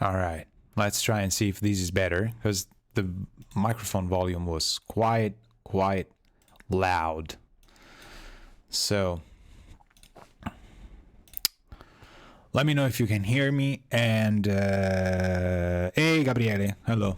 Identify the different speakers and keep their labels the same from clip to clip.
Speaker 1: All right, let's try and see if this is better, because the microphone volume was quite loud. So let me know if you can hear me. And hey, Gabriele, hello.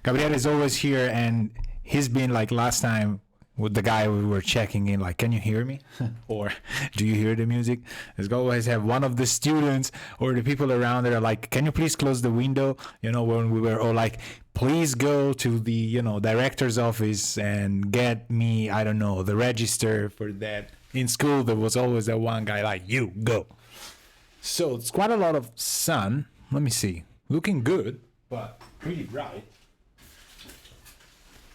Speaker 1: Gabriele is always here, and he's been like last time with the guy we were checking in, like, can you hear me? Or do you hear the music? There's always have one of the students or the people around that are like, can you please close the window? You know, when we were all like, please go to the, you know, director's office and get me, I don't know, the register for that. In school, there was always that one guy like, you go. So it's quite a lot of sun. Let me see. Looking good, but pretty bright.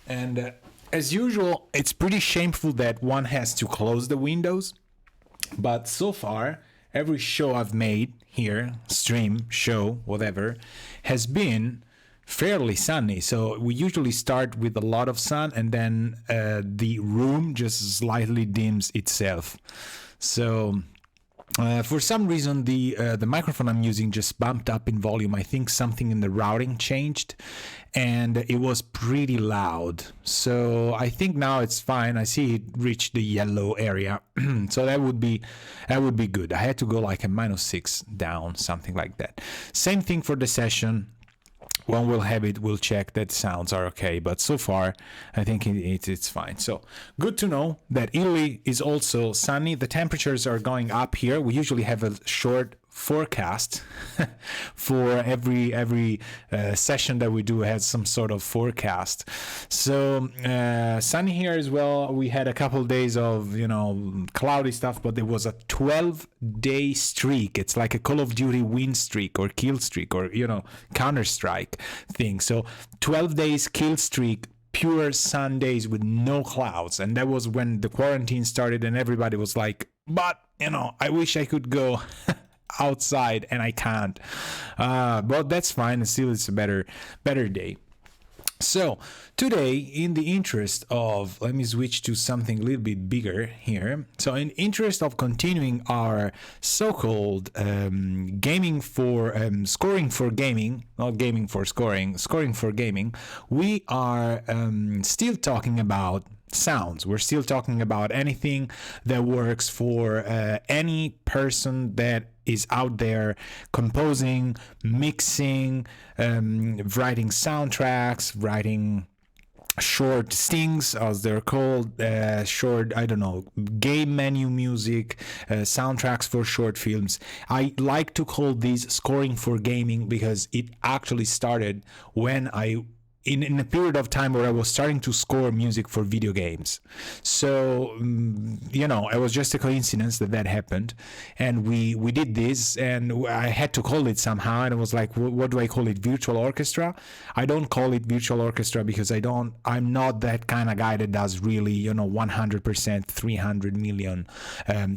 Speaker 1: And as usual, it's pretty shameful that one has to close the windows. But so far, every show I've made here, stream, show, whatever, has been fairly sunny. So we usually start with a lot of sun, and then the room just slightly dims itself. So for some reason, the microphone I'm using just bumped up in volume. I think something in the routing changed, and it was pretty loud. So I think now it's fine. I see it reached the yellow area, so that would be good. I had to go like a -6 down, something like that. Same thing for the session. When we'll have it, we'll check that sounds are okay. But so far, I think it's fine. So good to know that Italy is also sunny. The temperatures are going up here. We usually have a short forecast for every session that we do has some sort of forecast. So sunny here as well. We had a couple of days of, you know, cloudy stuff, but there was a 12-day streak. It's like a Call of Duty win streak or kill streak or, you know, Counter-Strike thing. So 12 days kill streak, pure sun days with no clouds. And that was when the quarantine started, and everybody was like, but, you know, I wish I could go outside, and I can't. But that's fine. Still, it's a better day. So today, in the interest of, let me switch to something a little bit bigger here. So in interest of continuing our so-called gaming for scoring for gaming, not gaming for scoring for gaming, we are still talking about sounds. We're still talking about anything that works for any person that is out there composing, mixing, writing soundtracks, writing short stings, as they're called, short, I don't know, game menu music, soundtracks for short films. I like to call these scoring for gaming because it actually started when in a period of time where I was starting to score music for video games. So, you know, it was just a coincidence that happened. And we did this, and I had to call it somehow. And it was like, what do I call it? Virtual orchestra? I don't call it virtual orchestra because I'm not that kind of guy that does really, you know, 100%, 300 million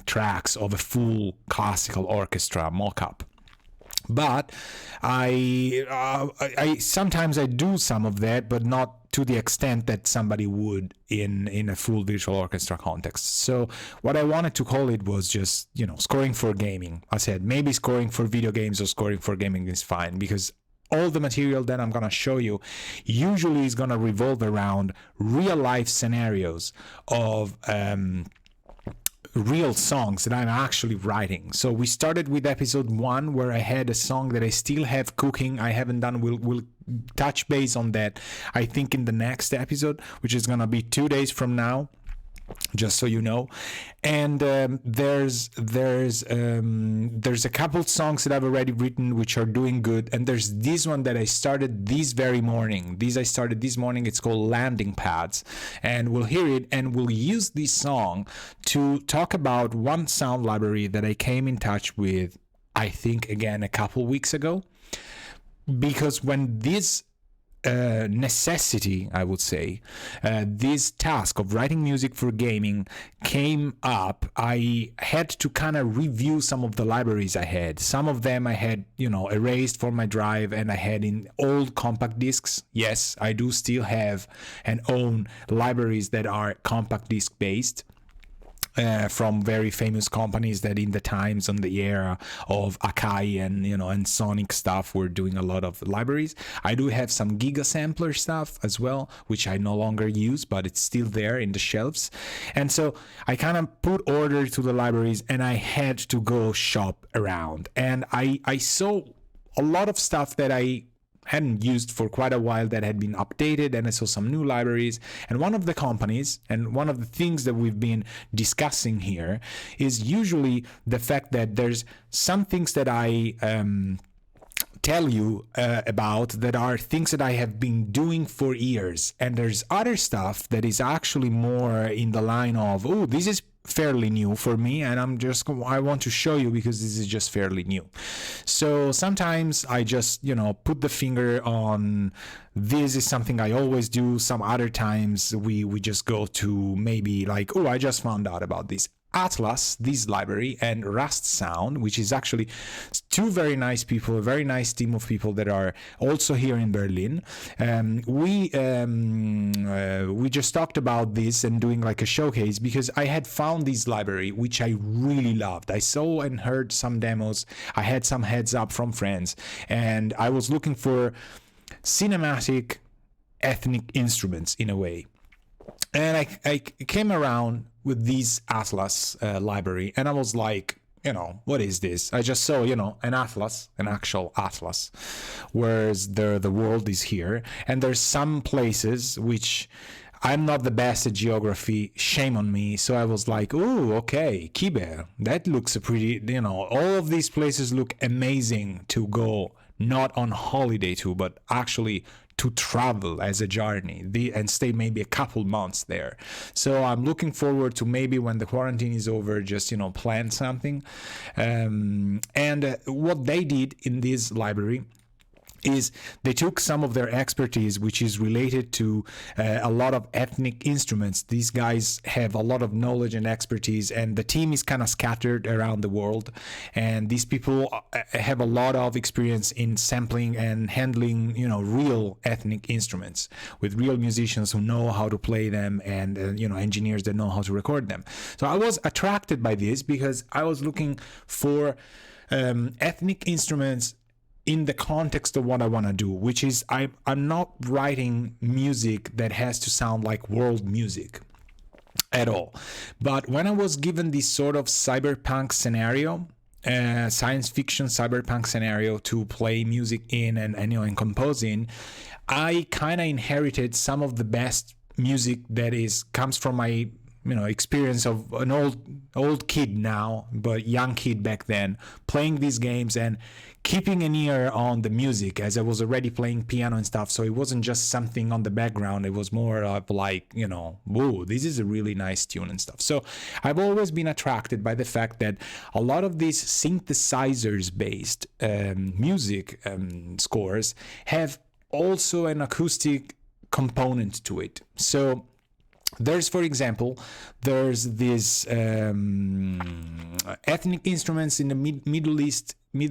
Speaker 1: tracks of a full classical orchestra mock-up. But I sometimes I do some of that, but not to the extent that somebody would in a full virtual orchestra context. So what I wanted to call it was just, you know, scoring for gaming. I said maybe scoring for video games or scoring for gaming is fine, because all the material that I'm going to show you usually is going to revolve around real life scenarios of real songs that I'm actually writing. So we started with episode 1 where I had a song that I still have cooking. I haven't done. We'll touch base on that, I think, in the next episode, which is gonna be 2 days from now, just so you know. And there's a couple songs that I've already written which are doing good, and there's this one that I started this very morning. I started this morning. It's called Landing Pads, and we'll hear it, and we'll use this song to talk about one sound library that I came in touch with, I think, again, a couple weeks ago. Because when this necessity, I would say, this task of writing music for gaming came up, I had to kind of review some of the libraries I had. Some of them I had, you know, erased from my drive, and I had in old compact discs. Yes, I do still have and own libraries that are compact disc based. from very famous companies that in the times on the era of Akai and and Sonic stuff were doing a lot of libraries. I do have some Giga Sampler stuff as well, which I no longer use, but it's still there in the shelves. And so I kind of put order to the libraries, and I had to go shop around, and I saw a lot of stuff that I hadn't used for quite a while that had been updated, and I saw some new libraries. And one of the companies and one of the things that we've been discussing here is usually the fact that there's some things that I tell you about that are things that I have been doing for years, and there's other stuff that is actually more in the line of, oh, this is fairly new for me, and I want to show you because this is just fairly new. So sometimes I just put the finger on, this is something I always do. Some other times we just go to maybe like, oh, I just found out about this Atlas, this library, and Rast Sound, which is actually two very nice people, a very nice team of people that are also here in Berlin. We just talked about this and doing like a showcase because I had found this library, which I really loved. I saw and heard some demos. I had some heads up from friends, and I was looking for cinematic ethnic instruments in a way. And I came around with this Atlas library, and I was like, what is this? I just saw, an atlas, an actual atlas, whereas the world is here, and there's some places which I'm not the best at geography, shame on me. So I was like, oh, okay, Kiber, that looks a pretty, all of these places look amazing to go, not on holiday to, but actually to travel as a journey and stay maybe a couple months there. So I'm looking forward to maybe when the quarantine is over, just plan something. And what they did in this library is they took some of their expertise, which is related to a lot of ethnic instruments. These guys have a lot of knowledge and expertise, and the team is kind of scattered around the world. And these people have a lot of experience in sampling and handling, real ethnic instruments with real musicians who know how to play them, and engineers that know how to record them. So I was attracted by this because I was looking for ethnic instruments in the context of what I want to do, which is I'm not writing music that has to sound like world music at all. But when I was given this sort of cyberpunk scenario, science fiction cyberpunk scenario to play music in and compose in, I kind of inherited some of the best music that comes from my experience of an old kid now, but young kid back then, playing these games and keeping an ear on the music, as I was already playing piano and stuff. So it wasn't just something on the background. It was more of like, whoa, this is a really nice tune and stuff. So I've always been attracted by the fact that a lot of these synthesizers based music scores have also an acoustic component to it. So there's, for example, there's these ethnic instruments in the Middle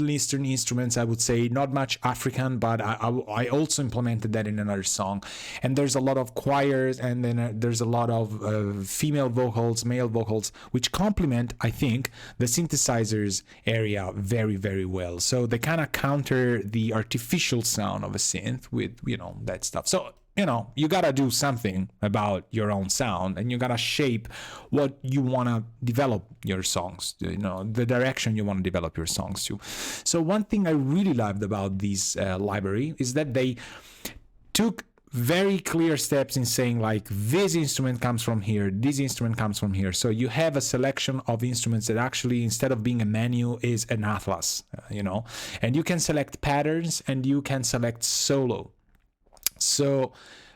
Speaker 1: Eastern instruments, I would say, not much African, but I also implemented that in another song. And there's a lot of choirs, and then there's a lot of female vocals, male vocals, which complement, I think, the synthesizers area very, very well. So they kind of counter the artificial sound of a synth with, that stuff. So you gotta do something about your own sound, and you gotta shape what you want to develop your songs, the direction you want to develop your songs to. So one thing I really loved about this library is that they took very clear steps in saying, like, this instrument comes from here, this instrument comes from here. So you have a selection of instruments that actually, instead of being a menu, is an atlas, and you can select patterns and you can select solo. So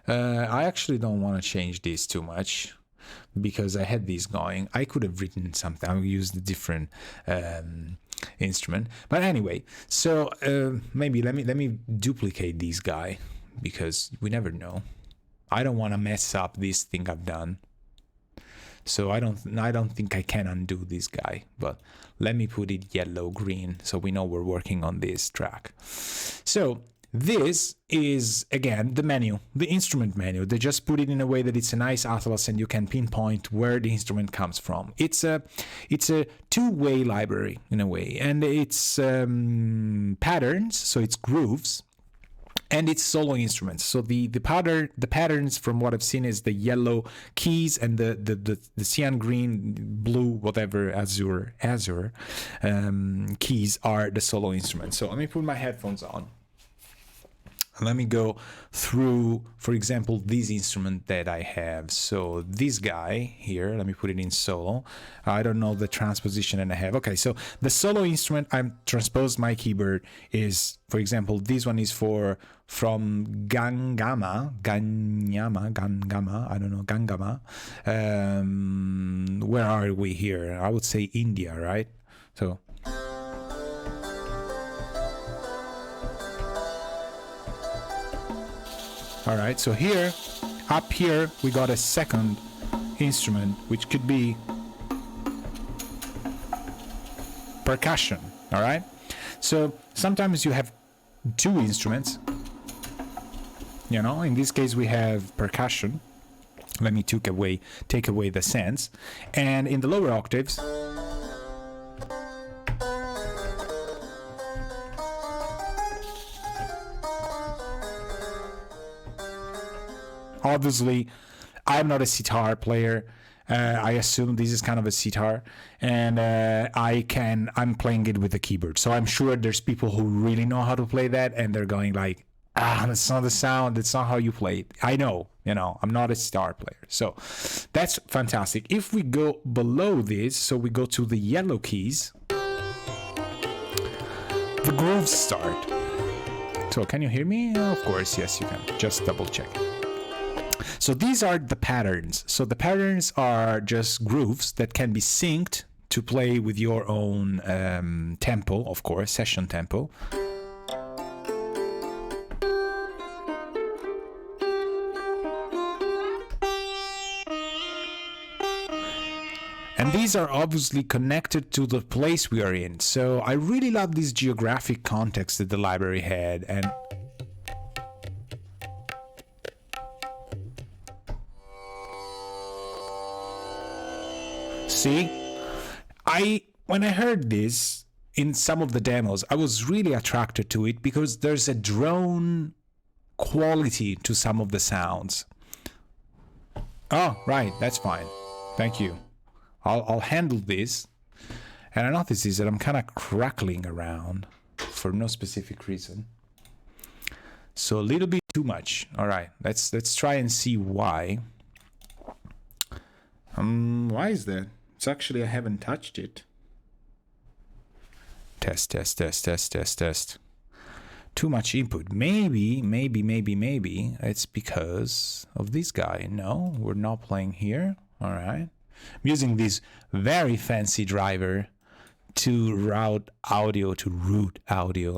Speaker 1: I actually don't want to change this too much because I had these going. I could have written something. I used a different instrument. But anyway, so maybe let me duplicate this guy because we never know. I don't want to mess up this thing I've done. So I don't think I can undo this guy, but let me put it yellow green so we know we're working on this track. So This is, again, the menu, the instrument menu. They just put it in a way that it's a nice atlas and you can pinpoint where the instrument comes from. It's a two-way library in a way, and it's patterns, so it's grooves, and it's solo instruments. So the patterns from what I've seen is the yellow keys and the cyan, green, blue, whatever, azure keys are the solo instruments. So let me put my headphones on. Let me go through, for example, this instrument that I have. So this guy here, let me put it in solo. I don't know the transposition that I have. Okay, so the solo instrument I'm transposed my keyboard is, for example, this one is from Gangama, I don't know, Gangama. Where are we here? I would say India, right? So all right, so here, up here, we got a second instrument, which could be percussion, all right? So sometimes you have two instruments, you know, in this case we have percussion. Let me take away the sense. And in the lower octaves, obviously, I'm not a sitar player. I assume this is kind of a sitar, and I'm playing it with the keyboard. So I'm sure there's people who really know how to play that, and they're going like, that's not the sound. That's not how you play it. I know, I'm not a sitar player. So that's fantastic. If we go below this, so we go to the yellow keys, the grooves start. So can you hear me? Of course, yes, you can. Just double check. So these are the patterns. So the patterns are just grooves that can be synced to play with your own tempo, of course, session tempo. And these are obviously connected to the place we are in. So I really love this geographic context that the library had. And see, when I heard this in some of the demos, I was really attracted to it because there's a drone quality to some of the sounds. Oh, right, that's fine. Thank you. I'll handle this. And I notice is that I'm kind of crackling around for no specific reason. So a little bit too much. All right, let's try and see why. Why is that? It's actually, I haven't touched it. Test. Too much input. Maybe it's because of this guy. No, we're not playing here. All right. I'm using this very fancy driver to route audio,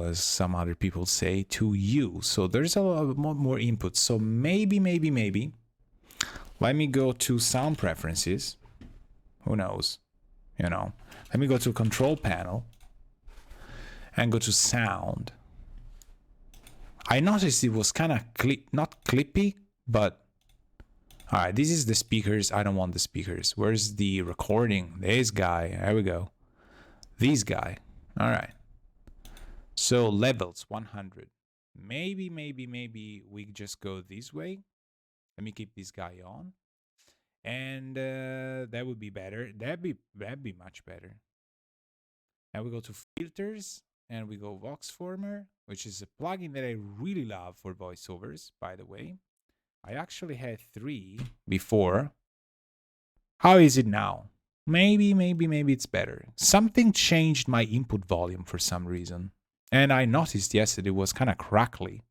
Speaker 1: as some other people say, to you. So there's a lot more input. So maybe. Let me go to sound preferences. Who knows? Let me go to control panel and go to sound. I noticed it was kind of not clippy, but all right, this is the speakers. I don't want the speakers. Where's the recording? This guy. There we go. This guy. All right. So levels 100. Maybe we just go this way. Let me keep this guy on. And that would be better. That'd be much better. Now we go to filters and we go Vox Former, which is a plugin that I really love for voiceovers, by the way. I actually had 3 before. How is it now? Maybe it's better. Something changed my input volume for some reason. And I noticed yesterday it was kind of crackly.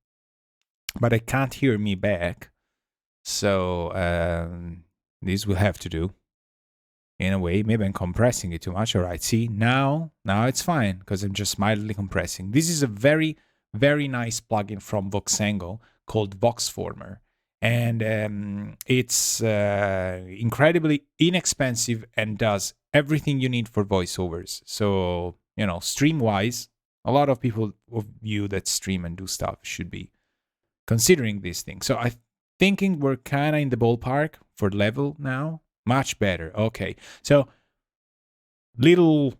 Speaker 1: But I can't hear me back. So this will have to do. In a way, maybe I'm compressing it too much. All right, see, now it's fine because I'm just mildly compressing. This is a very, very nice plugin from Voxengo called Vox Former. And it's incredibly inexpensive and does everything you need for voiceovers. So, stream-wise, A lot of people of you that stream and do stuff should be considering these things. So I'm thinking we're kind of in the ballpark for level now. Much better. Okay. So little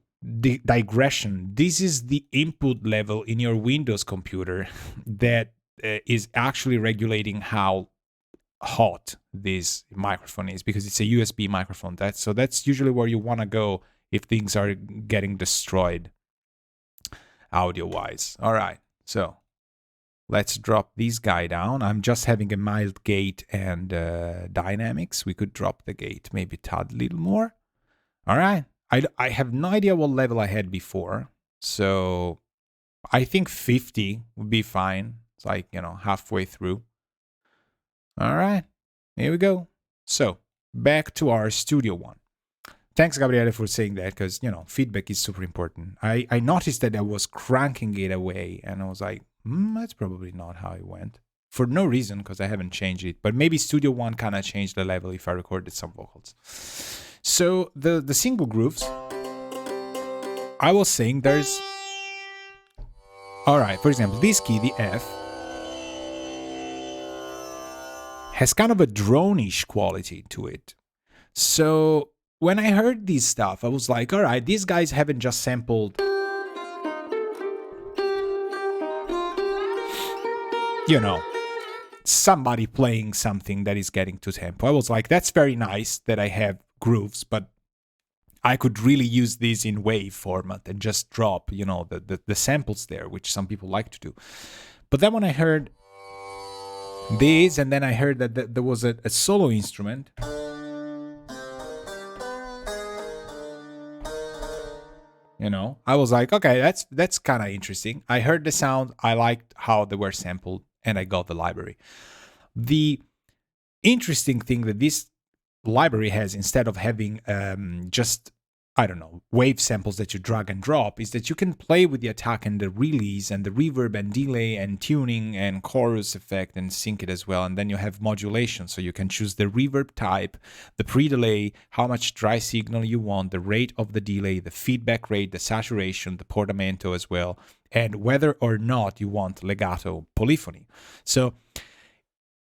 Speaker 1: digression. This is the input level in your Windows computer that is actually regulating how hot this microphone is, because it's a USB microphone. That's usually where you want to go if things are getting destroyed audio wise. All right, so let's drop this guy down. I'm just having a mild gate and dynamics. We could drop the gate maybe a little more. All right, I have no idea what level I had before, so I think 50 would be fine. It's like, halfway through. All right, here we go. So back to our Studio One. Thanks, Gabriele, for saying that, because, feedback is super important. I noticed that I was cranking it away, and I was like, that's probably not how it went. For no reason, because I haven't changed it. But maybe Studio One kind of changed the level if I recorded some vocals. So the single grooves, I was saying there's... All right, for example, this key, the F, has kind of a drone-ish quality to it. So when I heard this stuff, I was like, all right, these guys haven't just sampled, somebody playing something that is getting to tempo. I was like, that's very nice that I have grooves, but I could really use this in wave format and just drop, the samples there, which some people like to do. But then when I heard this, and then I heard that there was a solo instrument, I was like, okay, that's kind of interesting. I heard the sound, I liked how they were sampled, and I got the library. The interesting thing that this library has, instead of having just, wave samples that you drag and drop, is that you can play with the attack and the release and the reverb and delay and tuning and chorus effect and sync it as well. And then you have modulation, so you can choose the reverb type, the pre-delay, how much dry signal you want, the rate of the delay, the feedback rate, the saturation, the portamento as well, and whether or not you want legato polyphony. So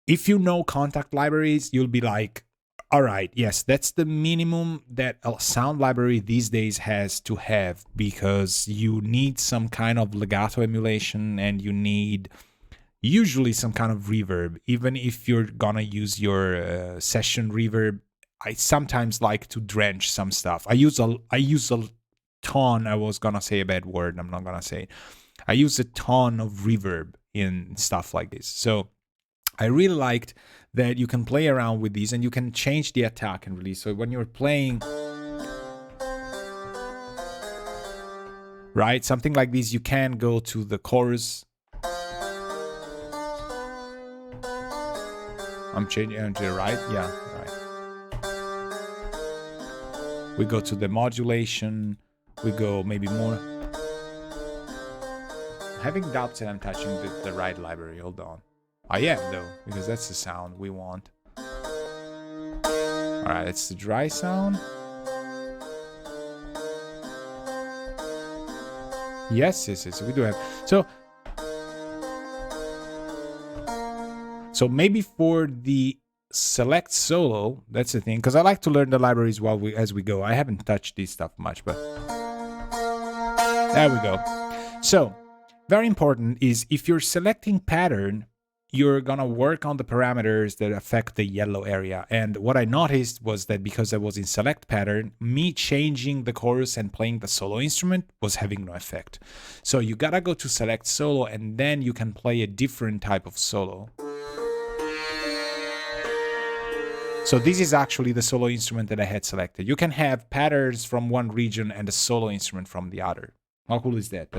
Speaker 1: if you know Kontakt libraries, you'll be like, all right, yes, that's the minimum that a sound library these days has to have, because you need some kind of legato emulation and you need usually some kind of reverb. Even if you're gonna use your session reverb, I sometimes like to drench some stuff. I use a ton. I was gonna say a bad word. I'm not gonna say it. I use a ton of reverb in stuff like this. So I really liked that you can play around with these and you can change the attack and release. So when you're playing, right, something like this, you can go to the chorus. I'm changing to the right, yeah, right. We go to the modulation. We go maybe more. I'm having doubts that I'm touching the right library. Hold on. I am, though, because that's the sound we want. Alright, it's the dry sound. Yes, we do have. So maybe for the select solo, that's the thing, because I like to learn the libraries as we go. I haven't touched this stuff much, but there we go. So, very important is if you're selecting pattern, you're gonna work on the parameters that affect the yellow area. And what I noticed was that because I was in select pattern, me changing the chorus and playing the solo instrument was having no effect. So you gotta go to select solo, and then you can play a different type of solo. So this is actually the solo instrument that I had selected. You can have patterns from one region and a solo instrument from the other. How cool is that?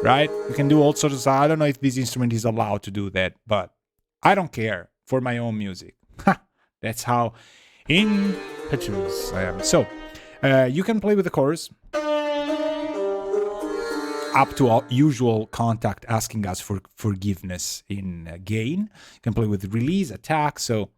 Speaker 1: Right? You can do all sorts of stuff. I don't know if this instrument is allowed to do that, but I don't care for my own music. That's how impetuous I am. So, you can play with the chorus. up to our usual contact asking us for forgiveness in gain. You can play with release, attack, so...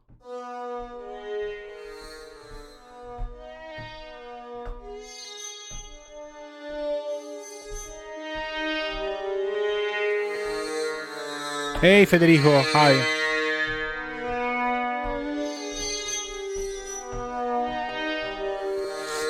Speaker 1: Hey Federico, hi.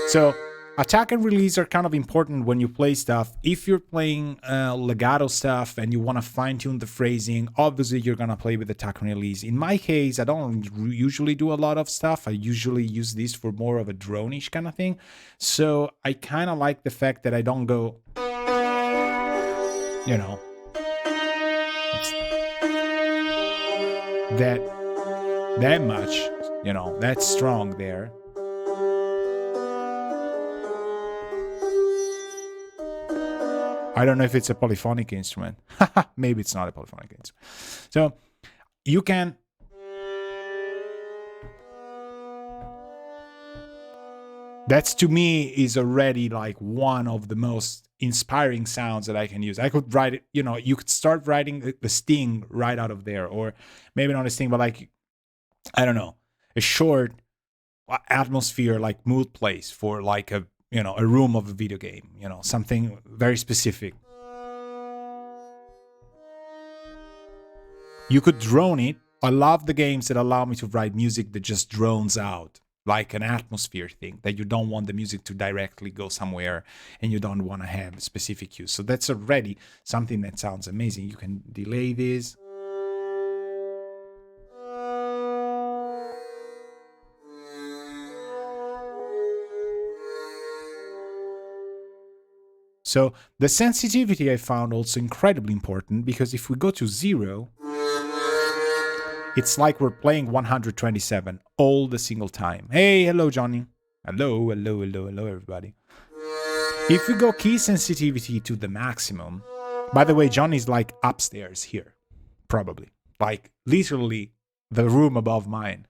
Speaker 1: So, attack and release are kind of important when you play stuff. If you're playing legato stuff and you want to fine-tune the phrasing, obviously you're going to play with attack and release. In my case, I don't usually do a lot of stuff. I usually use this for more of a drone-ish kind of thing. So I kind of like the fact that I don't go, you know, that much, you know, that's strong there. I don't know if it's a polyphonic instrument. Maybe it's not a polyphonic instrument. So you can... That's, to me, is already like one of the most inspiring sounds that I can use. I could write it, you know, you could start writing the sting right out of there, or maybe not a sting, but like, I don't know, a short atmosphere, like mood place for like a, you know, a room of a video game, you know, something very specific. You could drone it. I love the games that allow me to write music that just drones out, like an atmosphere thing, that you don't want the music to directly go somewhere and you don't want to have specific cues. So that's already something that sounds amazing. You can delay this. So the sensitivity I found also incredibly important, because if we go to 0, it's like we're playing 127 all the single time. Hey, hello, Johnny. Hello, hello, hello, hello, everybody. If we go key sensitivity to the maximum, by the way, Johnny's like upstairs here, probably. Like literally the room above mine.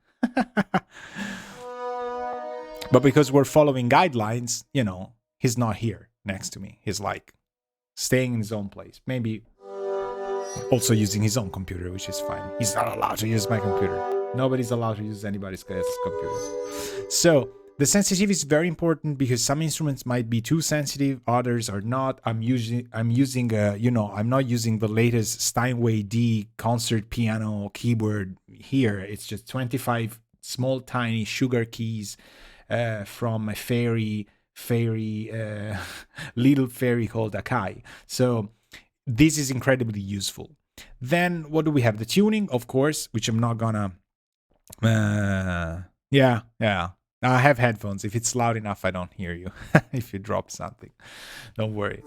Speaker 1: But because we're following guidelines, you know, he's not here next to me. He's like staying in his own place. Maybe also using his own computer, which is fine. He's not allowed to use my computer. Nobody's allowed to use anybody's computer. So the sensitivity is very important, because some instruments might be too sensitive, others are not. I'm using you know, I'm not using the latest Steinway D concert piano keyboard here. It's just 25 small tiny sugar keys from a fairy little fairy called Akai. So this is incredibly useful. Then what do we have? The tuning, of course, which I'm not gonna yeah, I have headphones. If it's loud enough, I don't hear you. If you drop something, don't worry.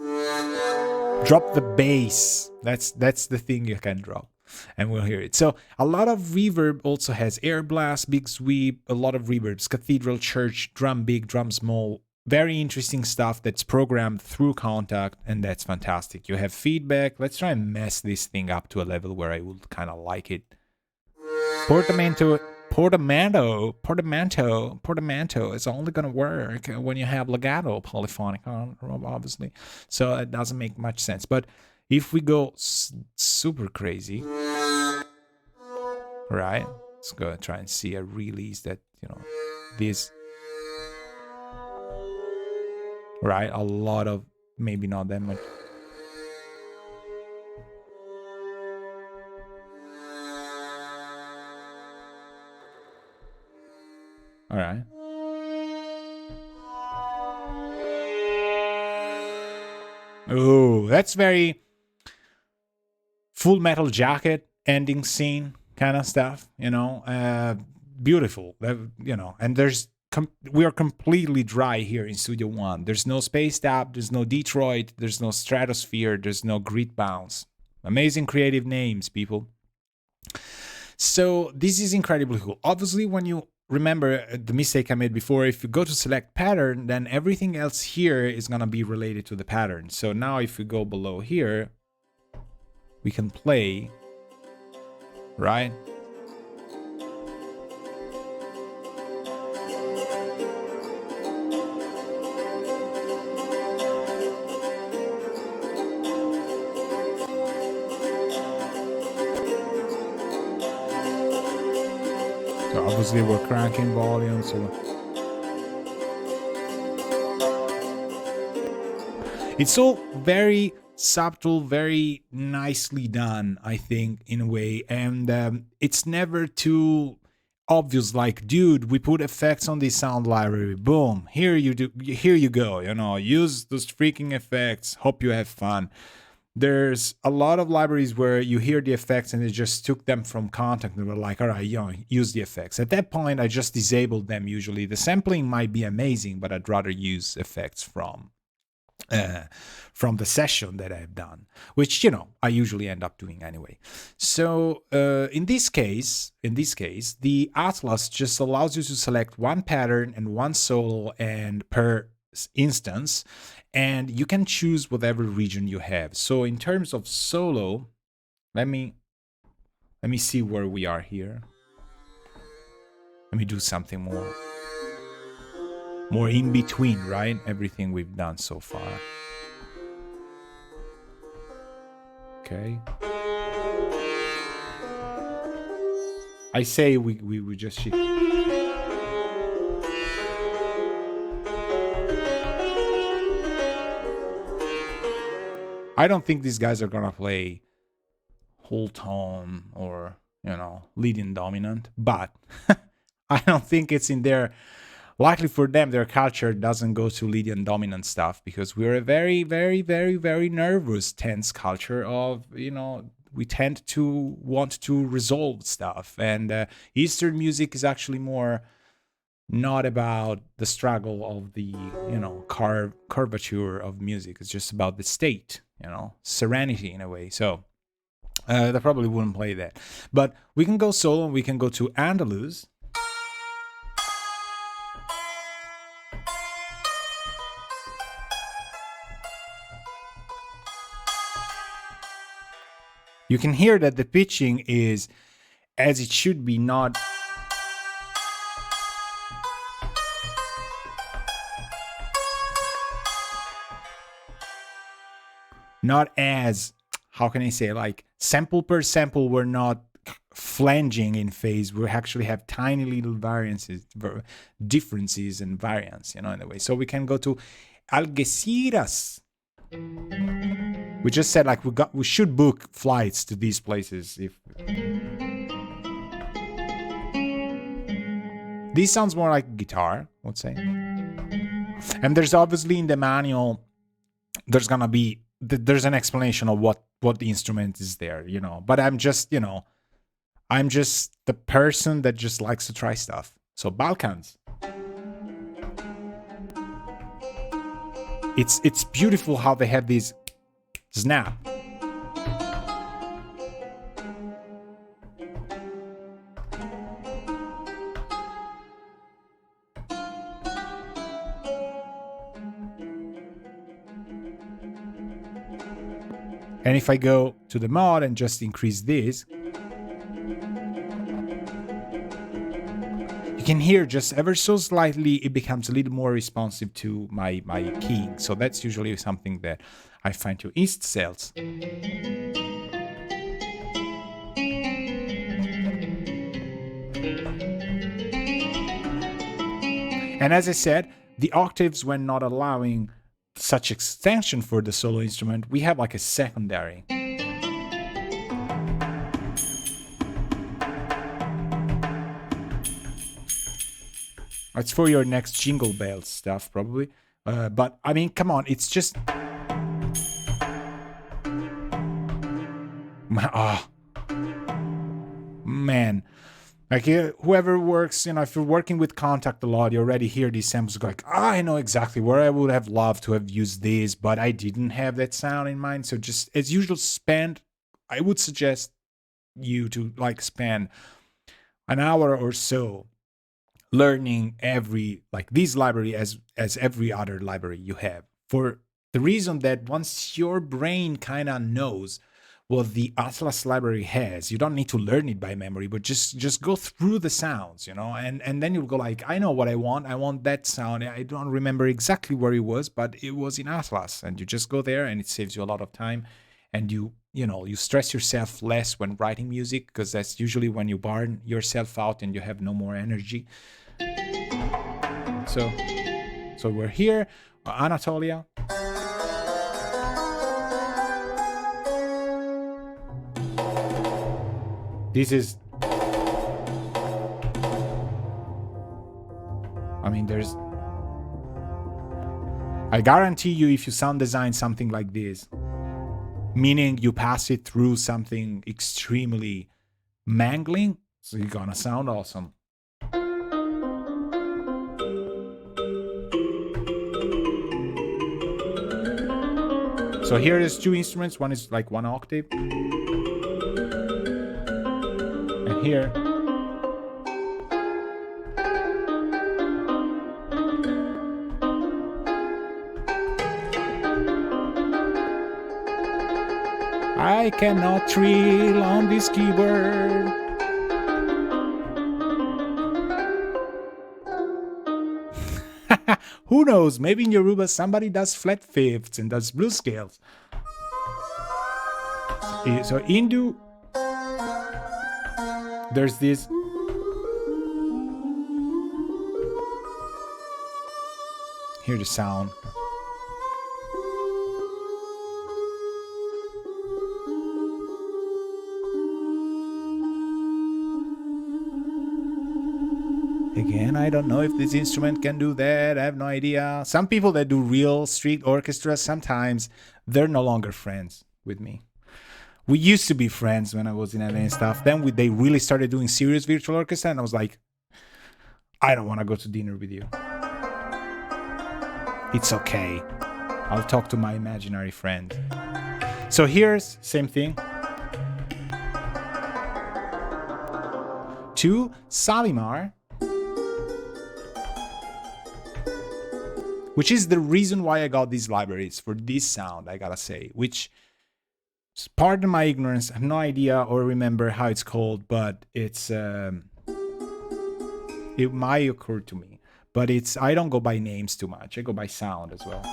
Speaker 1: Drop the bass. That's the thing you can drop, and we'll hear it. So a lot of reverb also has air blast, big sweep, a lot of reverbs, cathedral, church, drum big, drum small. Very interesting stuff that's programmed through Contact, and that's fantastic. You have feedback. Let's try and mess this thing up to a level where I would kind of like it. Portamento is only going to work when you have legato polyphonic, obviously. So it doesn't make much sense. But if we go super crazy, right? Let's go and try and see a release that, you know, this... Right, a lot of, maybe not that much. All right. Oh, that's very Full Metal Jacket ending scene kind of stuff, you know. Beautiful, you know, and we are completely dry here in Studio One. There's no Spaced Up, there's no Detroit, there's no Stratosphere, there's no Grid Bounce. Amazing creative names, people. So this is incredibly cool. Obviously, when you remember the mistake I made before, if you go to select pattern, then everything else here is going to be related to the pattern. So now if we go below here, we can play, right? So obviously we're cranking volume, so it's all very subtle, very nicely done, I think, in a way, and it's never too obvious. Like, dude, we put effects on the sound library. Boom, here you go. Use those freaking effects. Hope you have fun. There's a lot of libraries where you hear the effects and they just took them from content and were like, all right, use the effects. At that point, I just disabled them usually. The sampling might be amazing, but I'd rather use effects from the session that I've done, which I usually end up doing anyway. So in this case, the Atlas just allows you to select one pattern and one solo and per instance, and you can choose whatever region you have. So in terms of solo, let me see where we are here. Let me do something more in between, right? Everything we've done so far. Okay. I say we just shift. I don't think these guys are gonna play whole tone or leading dominant, but I don't think it's in their, likely for them, their culture doesn't go to lead and dominant stuff, because we're a very, very, very, very nervous, tense culture of, we tend to want to resolve stuff. And Eastern music is actually more not about the struggle of the, curvature of music. It's just about the state, serenity in a way. So they probably wouldn't play that. But we can go solo and we can go to Andalus. You can hear that the pitching is as it should be, not as, how can I say, like sample per sample, we're not flanging in phase. We actually have tiny little differences and variance, in a way. So we can go to Algeciras. We just said like we should book flights to these places. If this sounds more like guitar, I would say. And there's obviously in the manual, there's gonna be there's an explanation of what the instrument is there, But I'm just the person that just likes to try stuff. So Balkans. It's beautiful how they have these snap. And if I go to the mod and just increase this, you can hear just ever so slightly it becomes a little more responsive to my keying. So that's usually something that I find to East cells. And as I said, the octaves, when not allowing such extension for the solo instrument, we have like a secondary. It's for your next Jingle Bells stuff, probably. But I mean, come on, it's just. Man. Like whoever works, if you're working with Contact a lot, you already hear these samples go like, I know exactly where I would have loved to have used this, but I didn't have that sound in mind. So just as usual, I would suggest you to like spend an hour or so learning this library as every other library you have, for the reason that once your brain kind of knows what the Atlas library has, you don't need to learn it by memory, but just go through the sounds, and then you'll go like, I know what I want that sound. I don't remember exactly where it was, but it was in Atlas, and you just go there and it saves you a lot of time, and you you know, you stress yourself less when writing music, because that's usually when you burn yourself out and you have no more energy. So we're here, Anatolia. This is, I mean, there's, I guarantee you, if you sound design something like this, meaning you pass it through something extremely mangling, so you're gonna sound awesome. So here there's two instruments. One is like 1 octave. And here, I cannot trill on this keyboard. Who knows? Maybe in Yoruba somebody does flat fifths and does blues scales. So Hindu, there's this. Hear the sound. Again, I don't know if this instrument can do that. I have no idea. Some people that do real street orchestra, sometimes they're no longer friends with me. We used to be friends when I was in LA and stuff. Then they really started doing serious virtual orchestra, and I was like, I don't want to go to dinner with you. It's okay. I'll talk to my imaginary friend. So here's same thing. 2 Salimar, which is the reason why I got these libraries for this sound, I gotta say, which, pardon my ignorance, I have no idea or remember how it's called, but it's, it might occur to me, but it's, I don't go by names too much, I go by sound as well,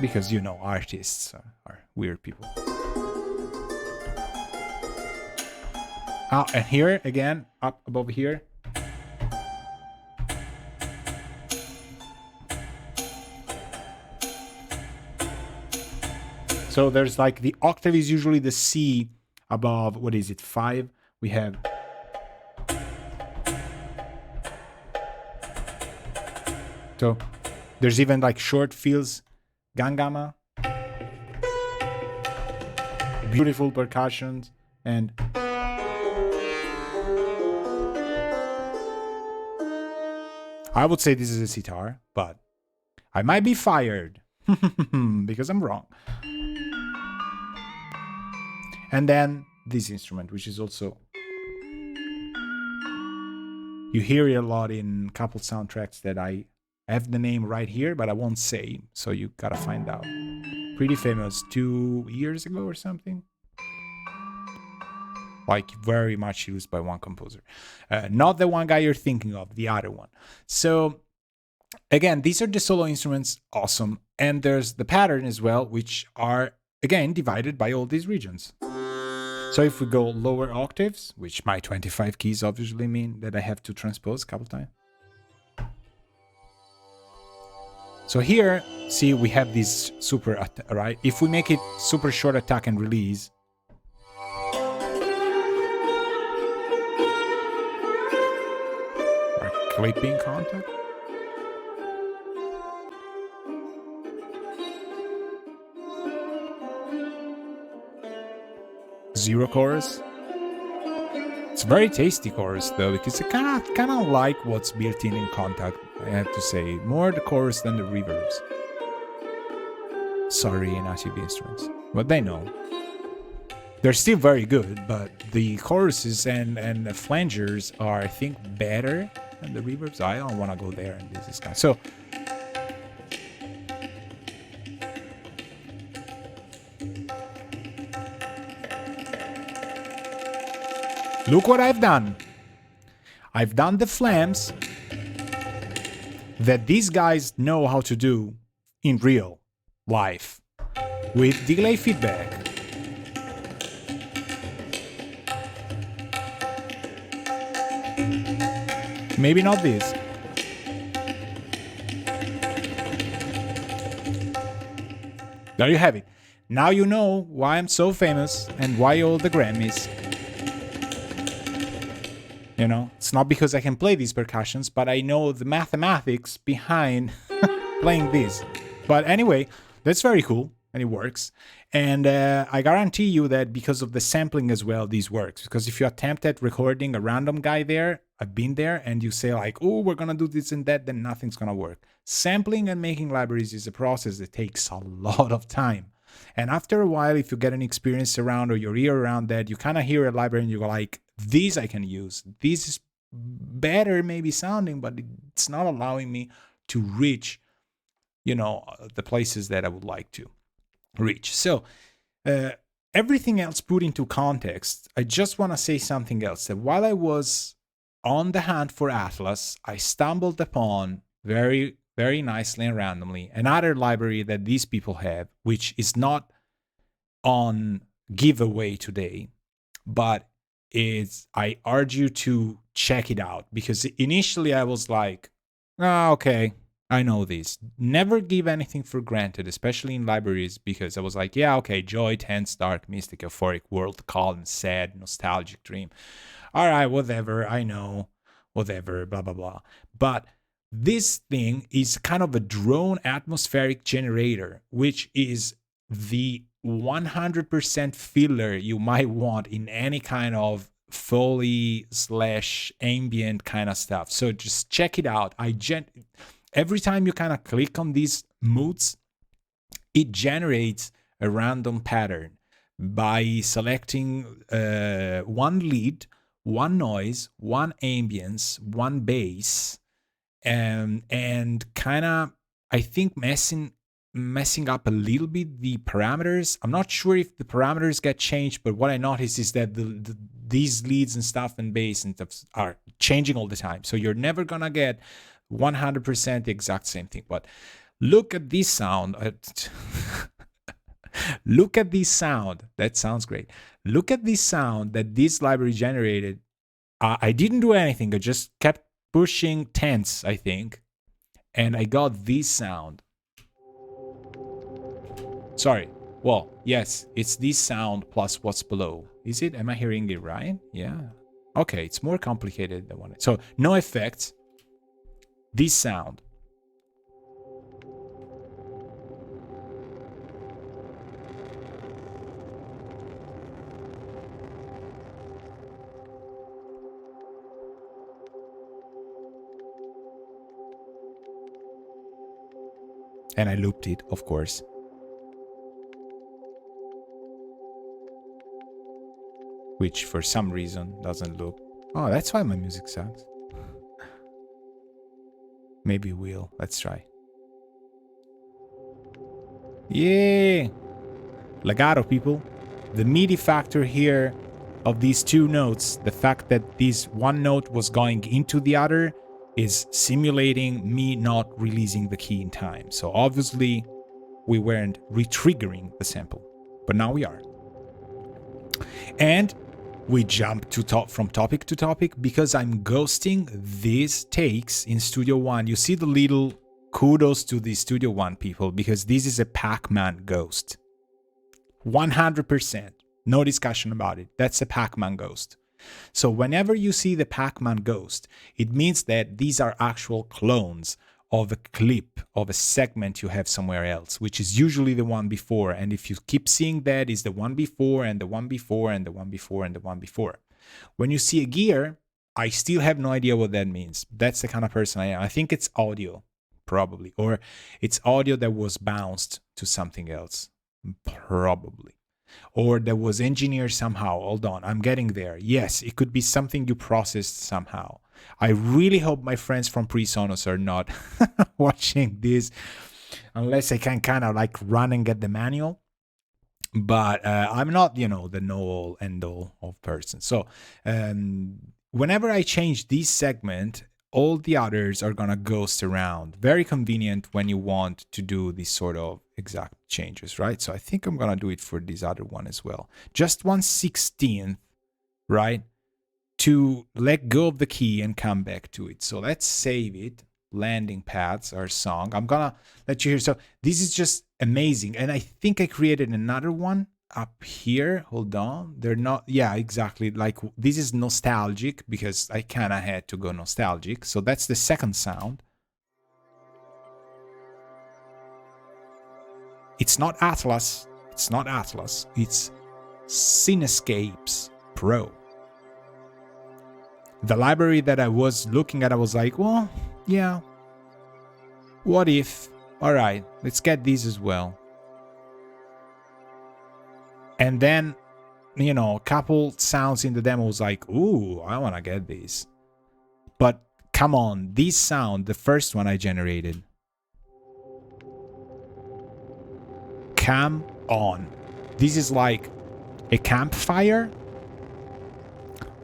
Speaker 1: because, you know, artists are weird people. And here, again, up above here, so there's like the octave is usually the C above, what is it, 5? We have. So there's even like short fills, gangama, beautiful percussions, and I would say this is a sitar, but I might be fired because I'm wrong. And then this instrument, which is also, you hear it a lot in a couple soundtracks that I have the name right here, but I won't say, so you gotta find out. Pretty famous 2 years ago or something. Like very much used by one composer. Not the one guy you're thinking of, the other one. So again, these are the solo instruments, awesome. And there's the pattern as well, which are, again, divided by all these regions. So if we go lower octaves, which my 25 keys obviously mean that I have to transpose a couple times. So here, see, we have this super, right? If we make it super short attack and release, or clipping contact. Zero chorus. It's a very tasty chorus though, because it kind of like what's built in Contact. I have to say, more the chorus than the reverbs. Sorry, native instruments, but they know. They're still very good, but the choruses and the flangers are, I think, better than the reverbs. I don't want to go there, and this is kind of, so. Look what I've done. I've done the flams that these guys know how to do in real life with delay feedback. Maybe not this. There you have it. Now you know why I'm so famous and why all the Grammys. You know, it's not because I can play these percussions, but I know the mathematics behind playing this. But anyway, that's very cool, and it works. And I guarantee you that because of the sampling as well, this works. Because if you attempt at recording a random guy there, I've been there, and you say like, oh, we're going to do this and that, then nothing's going to work. Sampling and making libraries is a process that takes a lot of time. And after a while, if you get an experience around or your ear around that, you kind of hear a library and you go like, this I can use. This is better maybe sounding, but it's not allowing me to reach, you know, the places that I would like to reach. So everything else put into context, I just want to say something else. That while I was on the hunt for Atlas, I stumbled upon very nicely and randomly another library that these people have, which is not on giveaway today, but I urge you to check it out, because initially I was like, oh, okay, I know this. Never give anything for granted, especially in libraries, because I was like, yeah, okay, joy, tense, dark, mystic, euphoric, world, calm, sad, nostalgic, dream. All right, whatever, I know, whatever, blah, blah, blah. But this thing is kind of a drone atmospheric generator, which is the 100% filler you might want in any kind of Foley / ambient kind of stuff. So just check it out. Every time you kind of click on these moods, it generates a random pattern by selecting one lead, one noise, one ambience, one bass, and kind of, I think, messing up a little bit the parameters. I'm not sure if the parameters get changed, but what I noticed is that these leads and stuff and bass and stuff are changing all the time. So you're never gonna get 100% the exact same thing. But look at this sound. Look at this sound. That sounds great. Look at this sound that this library generated. I didn't do anything. I just kept pushing tense, I think, and I got this sound. Sorry. Well, yes, it's this sound plus what's below. Is it? Am I hearing it right? Yeah. Okay, it's more complicated than one. So no effects. This sound. And I looped it, of course. Which for some reason doesn't loop. Oh, that's why my music sucks. Maybe it will. Let's try. Yeah! Legato, people. The MIDI factor here of these two notes, the fact that this one note was going into the other, is simulating me not releasing the key in time. So obviously we weren't re-triggering the sample, but now we are. And we jump from topic to topic because I'm ghosting these takes in Studio One. You see the little kudos to the Studio One people, because this is a Pac-Man ghost. 100%. No discussion about it. That's a Pac-Man ghost. So whenever you see the Pac-Man ghost, it means that these are actual clones of a clip of a segment you have somewhere else, which is usually the one before. And if you keep seeing that, is the one before and the one before and the one before and the one before. When you see a gear, I still have no idea what that means. That's the kind of person I am. I think it's audio, probably, or it's audio that was bounced to something else, probably. Or that was engineered somehow. Hold on, I'm getting there. Yes, it could be something you processed somehow. I really hope my friends from PreSonus are not watching this, unless I can kind of like run and get the manual. But I'm not, the know-all, end-all of person. So whenever I change this segment, all the others are gonna ghost around. Very convenient when you want to do these sort of exact changes, right? So I think I'm gonna do it for this other one as well. Just 1/16, right? to let go of the key and come back to it. So let's save it. Landing pads, our song. I'm gonna let you hear. So this is just amazing. And I think I created another one up here. Hold on. They're not, yeah, exactly. Like this is nostalgic because I kind of had to go nostalgic. So that's the second sound. It's not Atlas. It's not Atlas. It's Cinescapes Pro. The library that I was looking at, I was like, well, yeah, what if? All right, let's get these as well. And then, you know, a couple sounds in the demo was like, ooh, I want to get these. But come on, this sound, the first one I generated. Come on. This is like a campfire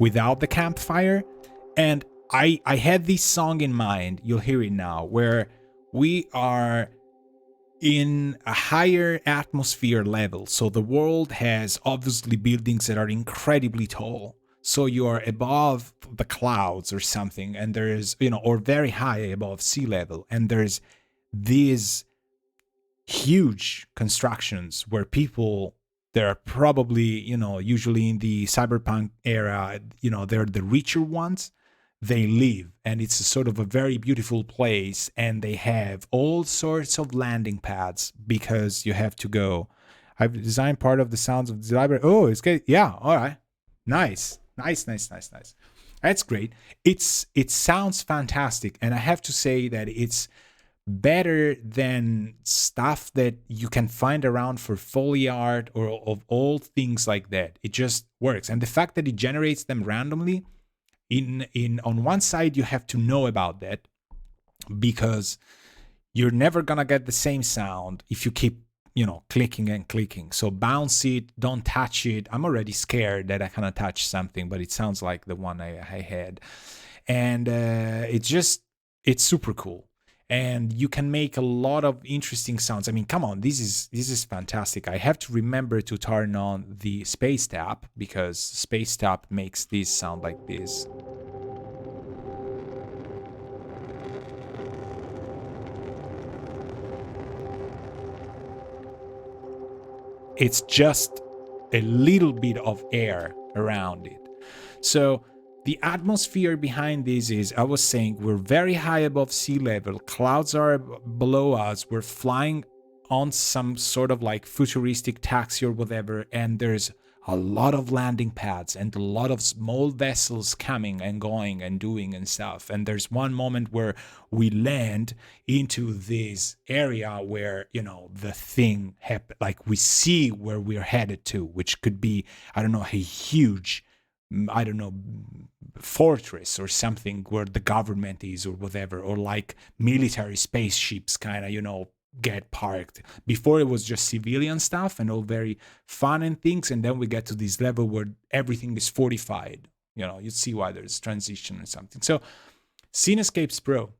Speaker 1: without the campfire. And I had this song in mind, you'll hear it now, where we are in a higher atmosphere level. So the world has obviously buildings that are incredibly tall. So you are above the clouds or something, and there's, you know, or very high above sea level. And there's these huge constructions where people, they're probably, you know, usually in the cyberpunk era, you know, they're the richer ones. They live, and it's a sort of a very beautiful place, and they have all sorts of landing pads because you have to go. I've designed part of the sounds of the library. Oh, it's good. Yeah, all right. Nice. That's great. It sounds fantastic, and I have to say that it's better than stuff that you can find around for Foley art or of all things like that. It just works, and the fact that it generates them randomly. On one side, you have to know about that because you're never gonna get the same sound if you keep, you know, clicking and clicking. So bounce it, don't touch it. I'm already scared that I kind of touch something, but it sounds like the one I had, and it's super cool. And you can make a lot of interesting sounds. I mean, come on, this is fantastic. I have to remember to turn on the space tap because space tap makes this sound like this. It's just a little bit of air around it. So the atmosphere behind this is, I was saying, we're very high above sea level. Clouds are below us. We're flying on some sort of like futuristic taxi or whatever. And there's a lot of landing pads and a lot of small vessels coming and going and doing and stuff. And there's one moment where we land into this area where, you know, the thing happened. Like we see where we're headed to, which could be, I don't know, a huge, I don't know, fortress or something where the government is or whatever, or like military spaceships kind of, you know, get parked. Before it was just civilian stuff and all very fun and things, and then we get to this level where everything is fortified. You know, you see why there's transition or something. So Cinescapes Pro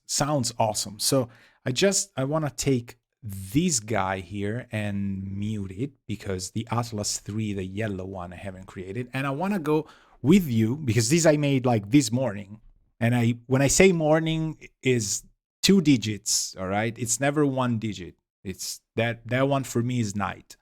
Speaker 1: sounds awesome. So I want to take this guy here and mute it because the Atlas 3, the yellow one, I haven't created. And I want to go with you because this I made like this morning. And when I say morning is 2 digits, all right? It's never 1 digit. It's that one for me is night.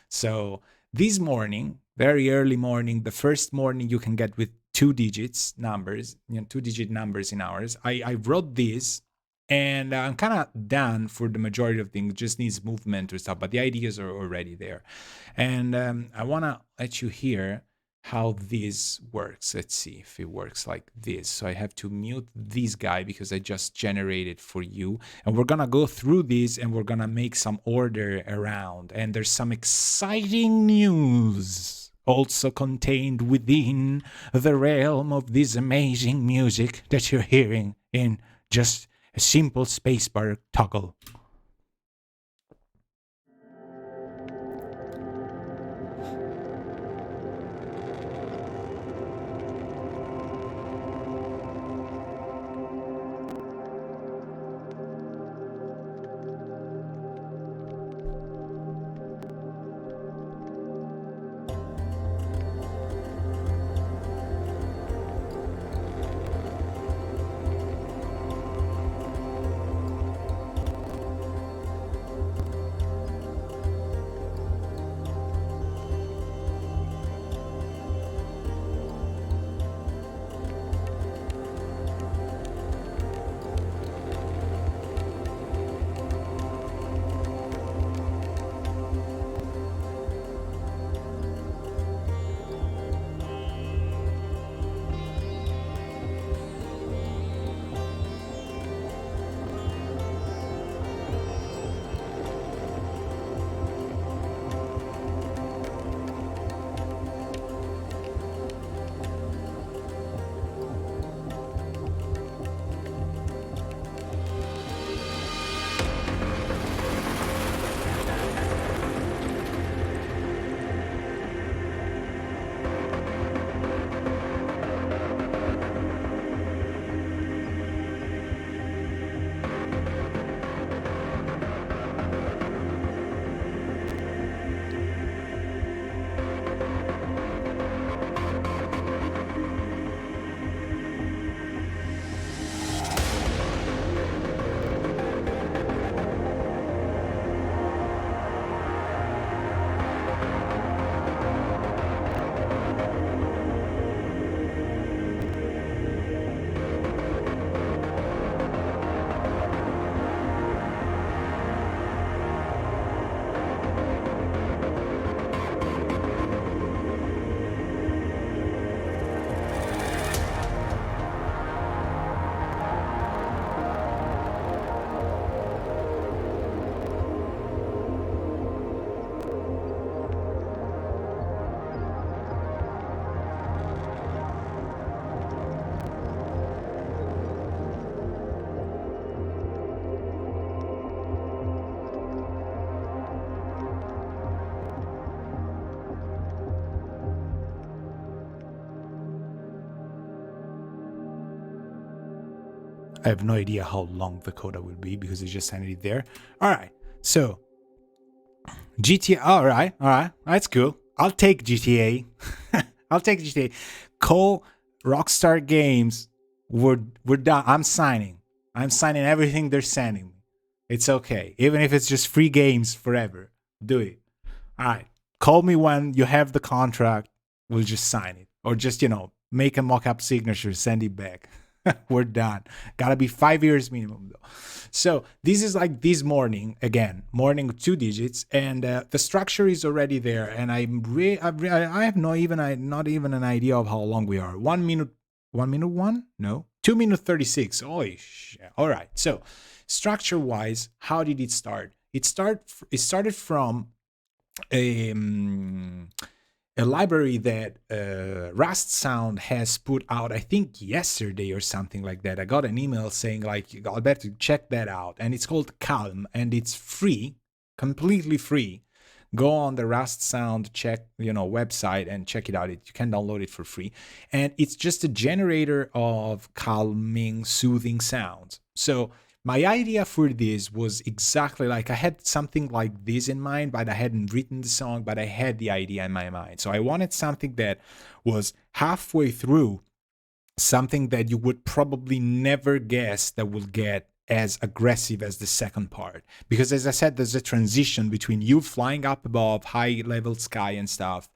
Speaker 1: So this morning, very early morning, the first morning you can get with 2 digits numbers, 2-digit numbers in hours. I wrote this. And I'm kind of done for the majority of things, just needs movement or stuff, but the ideas are already there. And I want to let you hear how this works. Let's see if it works like this. So I have to mute this guy because I just generated for you. And we're going to go through this and we're going to make some order around. And there's some exciting news also contained within the realm of this amazing music that you're hearing in just a simple spacebar toggle. I have no idea how long the coda will be because I just ended it there. All right, so GTA. All right, that's cool. I'll take GTA. I'll take GTA. Call Rockstar Games. We're done. I'm signing everything they're sending me. It's okay, even if it's just free games forever. Do it. All right. Call me when you have the contract. We'll just sign it, or just make a mock-up signature, send it back. We're done. Gotta be 5 years minimum though. So this is like this morning again, morning 2 digits, and the structure is already there. And I have not even an idea of how long we are. 1 minute, 1 minute one? No, 2 minutes 36. Oh, all right. So structure wise, how did it start? It started from a library that Rast Sound has put out, I think yesterday or something like that. I got an email saying like, Alberto, check that out. And it's called Calm, and it's free, completely free. Go on the Rast Sound website and check it out. You can download it for free. And it's just a generator of calming, soothing sounds. So my idea for this was exactly like, I had something like this in mind, but I hadn't written the song, but I had the idea in my mind. So I wanted something that was halfway through something that you would probably never guess that will get as aggressive as the second part. Because as I said, there's a transition between you flying up above high level sky and stuff,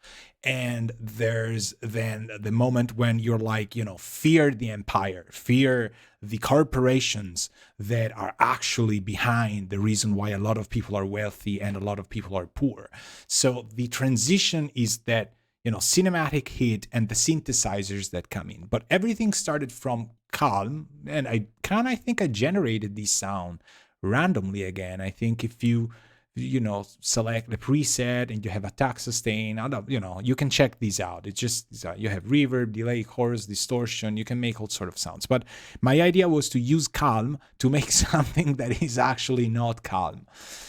Speaker 1: and there's then the moment when you're like, fear the empire, fear the corporations that are actually behind the reason why a lot of people are wealthy and a lot of people are poor. So the transition is that, cinematic hit and the synthesizers that come in. But everything started from calm, and I think I generated this sound randomly again. I think if you select the preset and you have attack sustain, you can check these out. It's just you have reverb, delay, chorus, distortion. You can make all sort of sounds. But my idea was to use calm to make something that is actually not calm.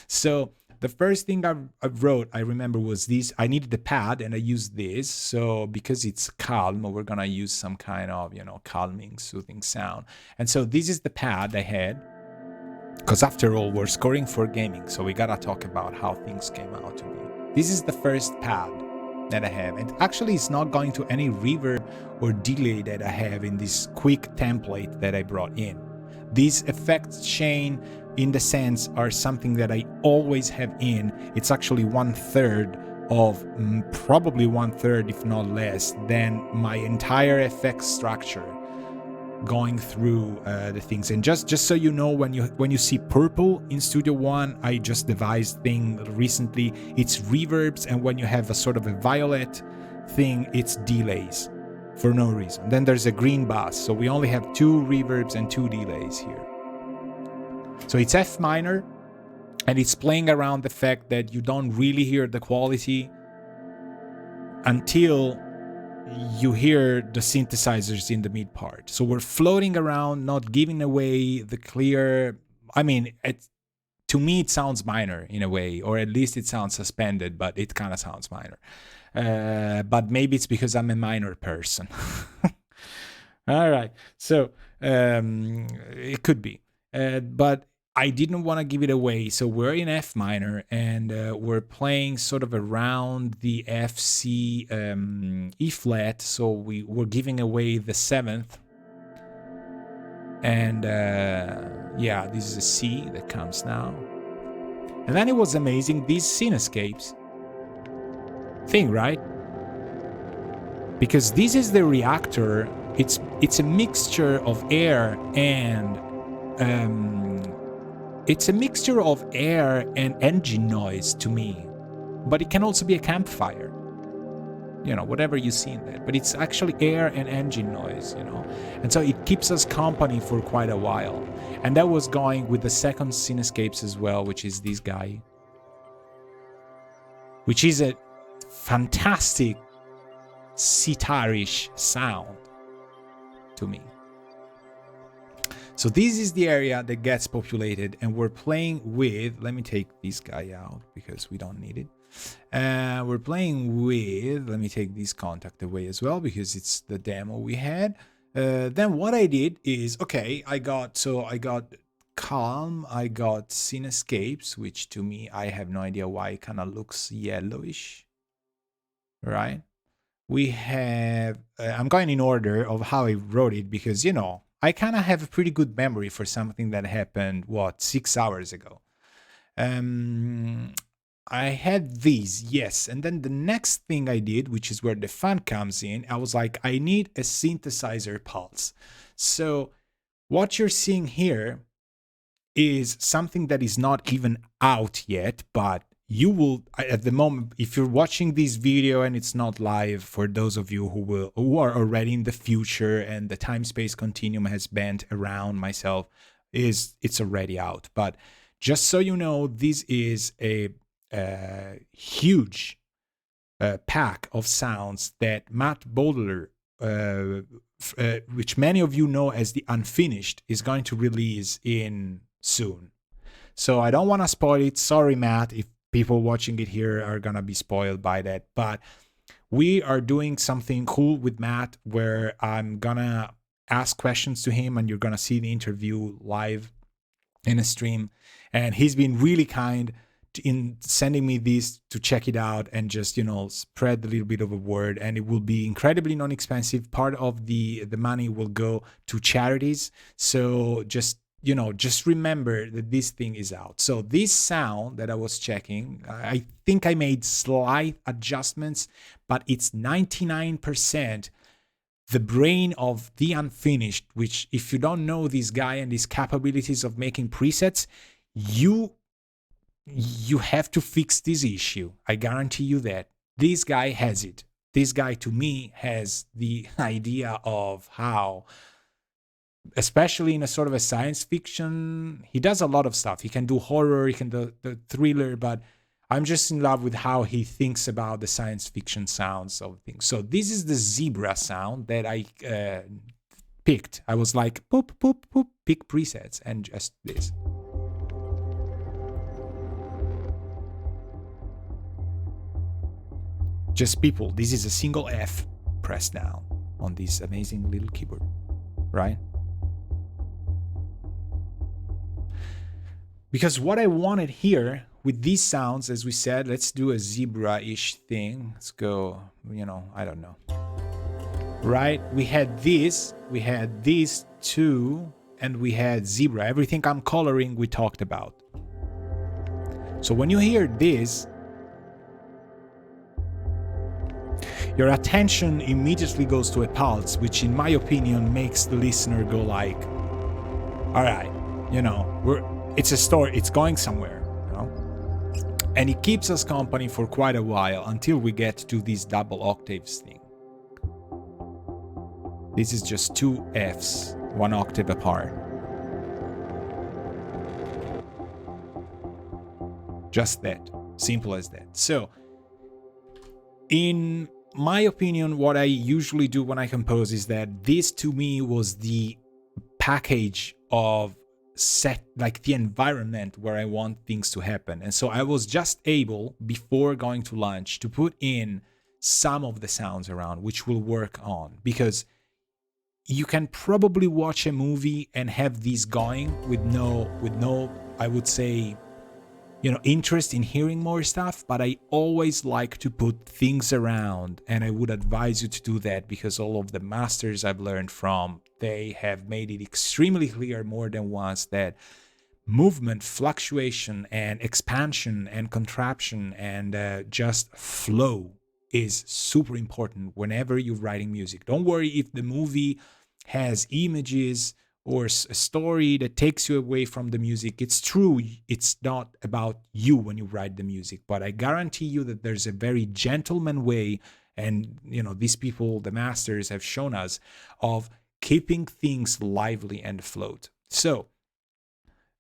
Speaker 1: So the first thing I wrote, I remember, was this. I needed a pad, and I used this. So because it's calm, we're gonna use some kind of calming, soothing sound. And so this is the pad I had. Because after all, we're scoring for gaming, so we gotta talk about how things came out to be. This is the first pad that I have, and actually it's not going to any reverb or delay that I have in this quick template that I brought in. These effects chain, in the sense, are something that I always have in. It's actually 1/3 of, probably 1/3, if not less, than my entire effects structure going through the things. And just so you know, when you see purple in Studio One, I just devised thing recently, it's reverbs, and when you have a sort of a violet thing, it's delays for no reason. Then there's a green bass, so we only have 2 reverbs and 2 delays here. So it's F minor, and it's playing around the fact that you don't really hear the quality until you hear the synthesizers in the mid part. So we're floating around, not giving away the clear. I mean, to me it sounds minor in a way, or at least it sounds suspended, but it kind of sounds minor. But maybe it's because I'm a minor person. All right, so it could be, but I didn't want to give it away, so we're in F minor, and we're playing sort of around the F, C, E flat, so we're giving away the 7th. And yeah, this is a C that comes now. And then it was amazing, these Cinescapes thing, right? Because this is the reactor, it's a mixture of air and it's a mixture of air and engine noise to me, but it can also be a campfire, whatever you see in that, but it's actually air and engine noise, and so it keeps us company for quite a while. And that was going with the second Cinescapes as well, which is this guy, which is a fantastic sitarish sound to me. So this is the area that gets populated, and we're playing with, let me take this guy out because we don't need it. We're playing with, let me take this contact away as well because it's the demo we had. Then what I did is, okay, I got Calm, I got Cinescapes, which to me, I have no idea why it kind of looks yellowish, right? We have, I'm going in order of how I wrote it because, I kind of have a pretty good memory for something that happened, 6 hours ago. I had these, yes. And then the next thing I did, which is where the fun comes in, I was like, I need a synthesizer pulse. So what you're seeing here is something that is not even out yet, but you will, at the moment, if you're watching this video and it's not live, for those of you who are already in the future and the time-space continuum has bent around myself, it's already out. But just so you know, this is a huge pack of sounds that Matt Bodler, which many of you know as the Unfinished, is going to release in soon. So I don't want to spoil it. Sorry, Matt, if people watching it here are going to be spoiled by that. But we are doing something cool with Matt where I'm going to ask questions to him and you're going to see the interview live in a stream. And he's been really kind in sending me this to check it out and just, spread a little bit of a word. And it will be incredibly non-expensive. Part of the money will go to charities. So just remember that this thing is out. So this sound that I was checking, I think I made slight adjustments, but it's 99% the brain of the Unfinished, which if you don't know this guy and his capabilities of making presets, you have to fix this issue. I guarantee you that. This guy has it. This guy, to me, has the idea of how, especially in a sort of a science fiction, he does a lot of stuff. He can do horror, he can do the thriller, but I'm just in love with how he thinks about the science fiction sounds of things. So this is the zebra sound that I picked. I was like, poop, poop, poop, pick presets, and just this. Just people, this is a single F pressed down on this amazing little keyboard, right? Because what I wanted here with these sounds, as we said, let's do a zebra-ish thing. Let's go, I don't know. Right? We had these two, and we had zebra. Everything I'm coloring, we talked about. So when you hear this, your attention immediately goes to a pulse, which in my opinion makes the listener go like, all right, it's a story, it's going somewhere, and it keeps us company for quite a while until we get to this double octaves thing. This is just two Fs, 1 octave apart. Just that, simple as that. So in my opinion, what I usually do when I compose is that this to me was the package of set, like the environment where I want things to happen. And so I was just able, before going to lunch, to put in some of the sounds around, which will work on, because you can probably watch a movie and have these going with no, I would say, interest in hearing more stuff, but I always like to put things around, and I would advise you to do that because all of the masters I've learned from, they have made it extremely clear more than once that movement, fluctuation, and expansion and contraction and just flow is super important whenever you're writing music. Don't worry if the movie has images or a story that takes you away from the music. It's true, it's not about you when you write the music, but I guarantee you that there's a very gentleman way, and these people, the masters, have shown us, of keeping things lively and afloat. So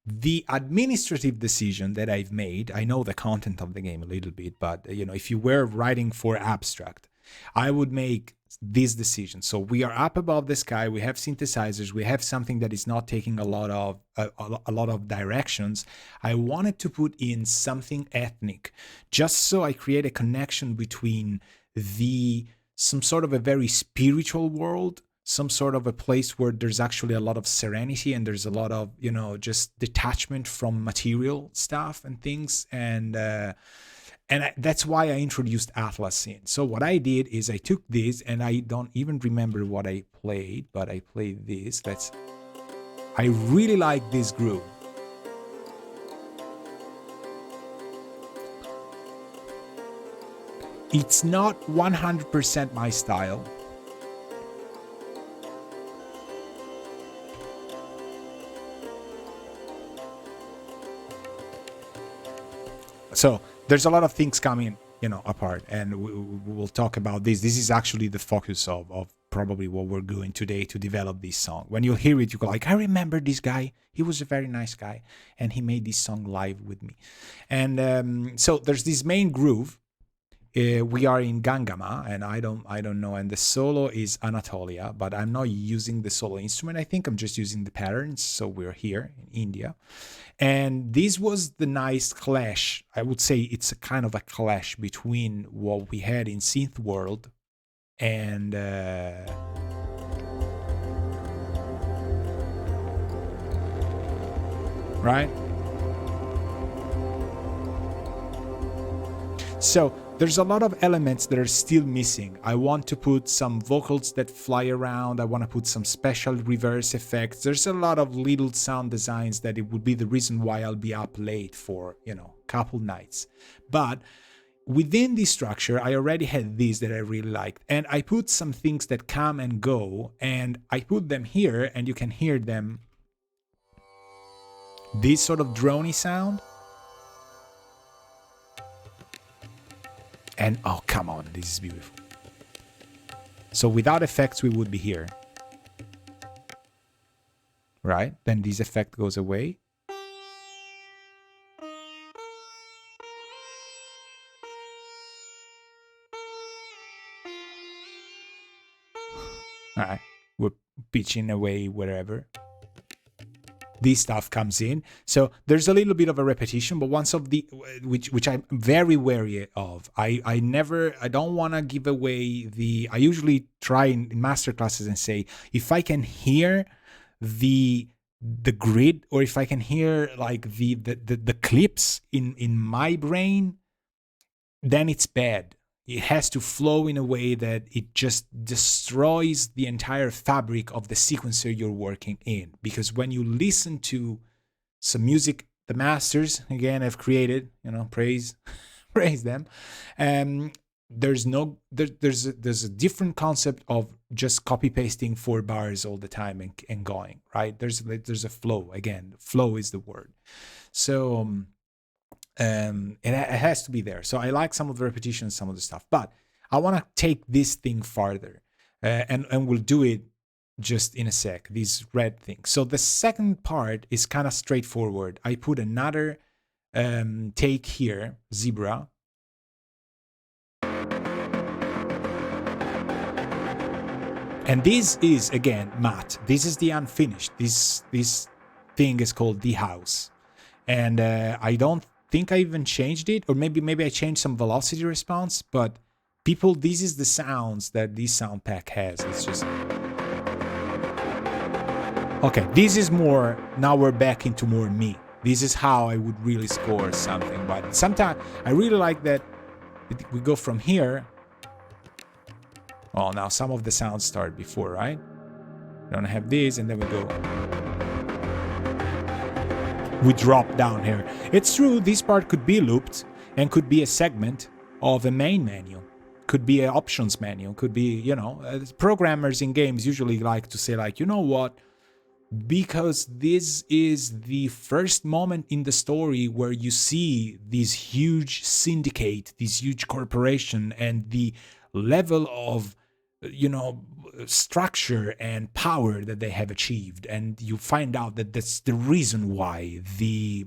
Speaker 1: the administrative decision that I've made, I know the content of the game a little bit, but if you were writing for abstract, I would make this decision. So we are up above the sky, we have synthesizers, we have something that is not taking a lot of directions. I wanted to put in something ethnic, just so I create a connection between some sort of a very spiritual world. some sort of a place where there's actually a lot of serenity and there's a lot of, you know, just detachment from material stuff and things. And that's why I introduced Atlas in. So what I did is I took this, and I don't even remember what I played, but I played this. I really like this groove. It's not 100% my style. So there's a lot of things coming, you know, apart, and we'll talk about this. This is actually the focus of probably what we're doing today to develop this song. When you hear it, you go like, I remember this guy. He was a very nice guy, and he made this song live with me. And so there's this main groove. We are in Gangama, and I don't know, and the solo is Anatolia, but I'm not using the solo instrument. I think I'm just using the patterns. So we're here in India, and this was the nice clash. I would say it's a kind of a clash between what we had in synth world and right. So there's a lot of elements that are still missing. I want to put some vocals that fly around. I want to put some special reverse effects. There's a lot of little sound designs that it would be the reason why I'll be up late for, you know, a couple nights. But within this structure, I already had these that I really liked. And I put some things that come and go, and I put them here, and you can hear them. This sort of drony sound. And oh, come on, this is beautiful. So without effects, we would be here. Right? Then this effect goes away. All right. We're pitching away wherever. This stuff comes in, so there's a little bit of a repetition, but once of the which I'm very wary of. I don't want to give away the. I usually try in master classes and say, if I can hear the grid, or if I can hear like the clips in my brain, then it's bad. It has to flow in a way that it just destroys the entire fabric of the sequencer you're working in. Because when you listen to some music, the masters, again, I've created, you know, praise them. There's a different concept of just copy pasting 4 bars all the time and going, right? There's a flow. Again, flow is the word. So it has to be there. So I like some of the repetitions, some of the stuff, but I want to take this thing farther, and we'll do it just in a sec. These red things. So the second part is kind of straightforward. I put another take here, zebra. And this is again matte. This is the unfinished. This thing is called the house, and I don't think I even changed it, or maybe I changed some velocity response, but people, this is the sounds that this sound pack has. It's just okay. This is more, now we're back into more me. This is how I would really score something, but sometimes I really like that we go from here. Oh, now some of the sounds start before, right? We don't have this, and then we drop down here. It's true, this part could be looped and could be a segment of a main menu, could be an options menu, could be, you know, programmers in games usually like to say like, you know what, because this is the first moment in the story where you see this huge syndicate, this huge corporation, and the level of, you know, structure and power that they have achieved, and you find out that that's the reason why the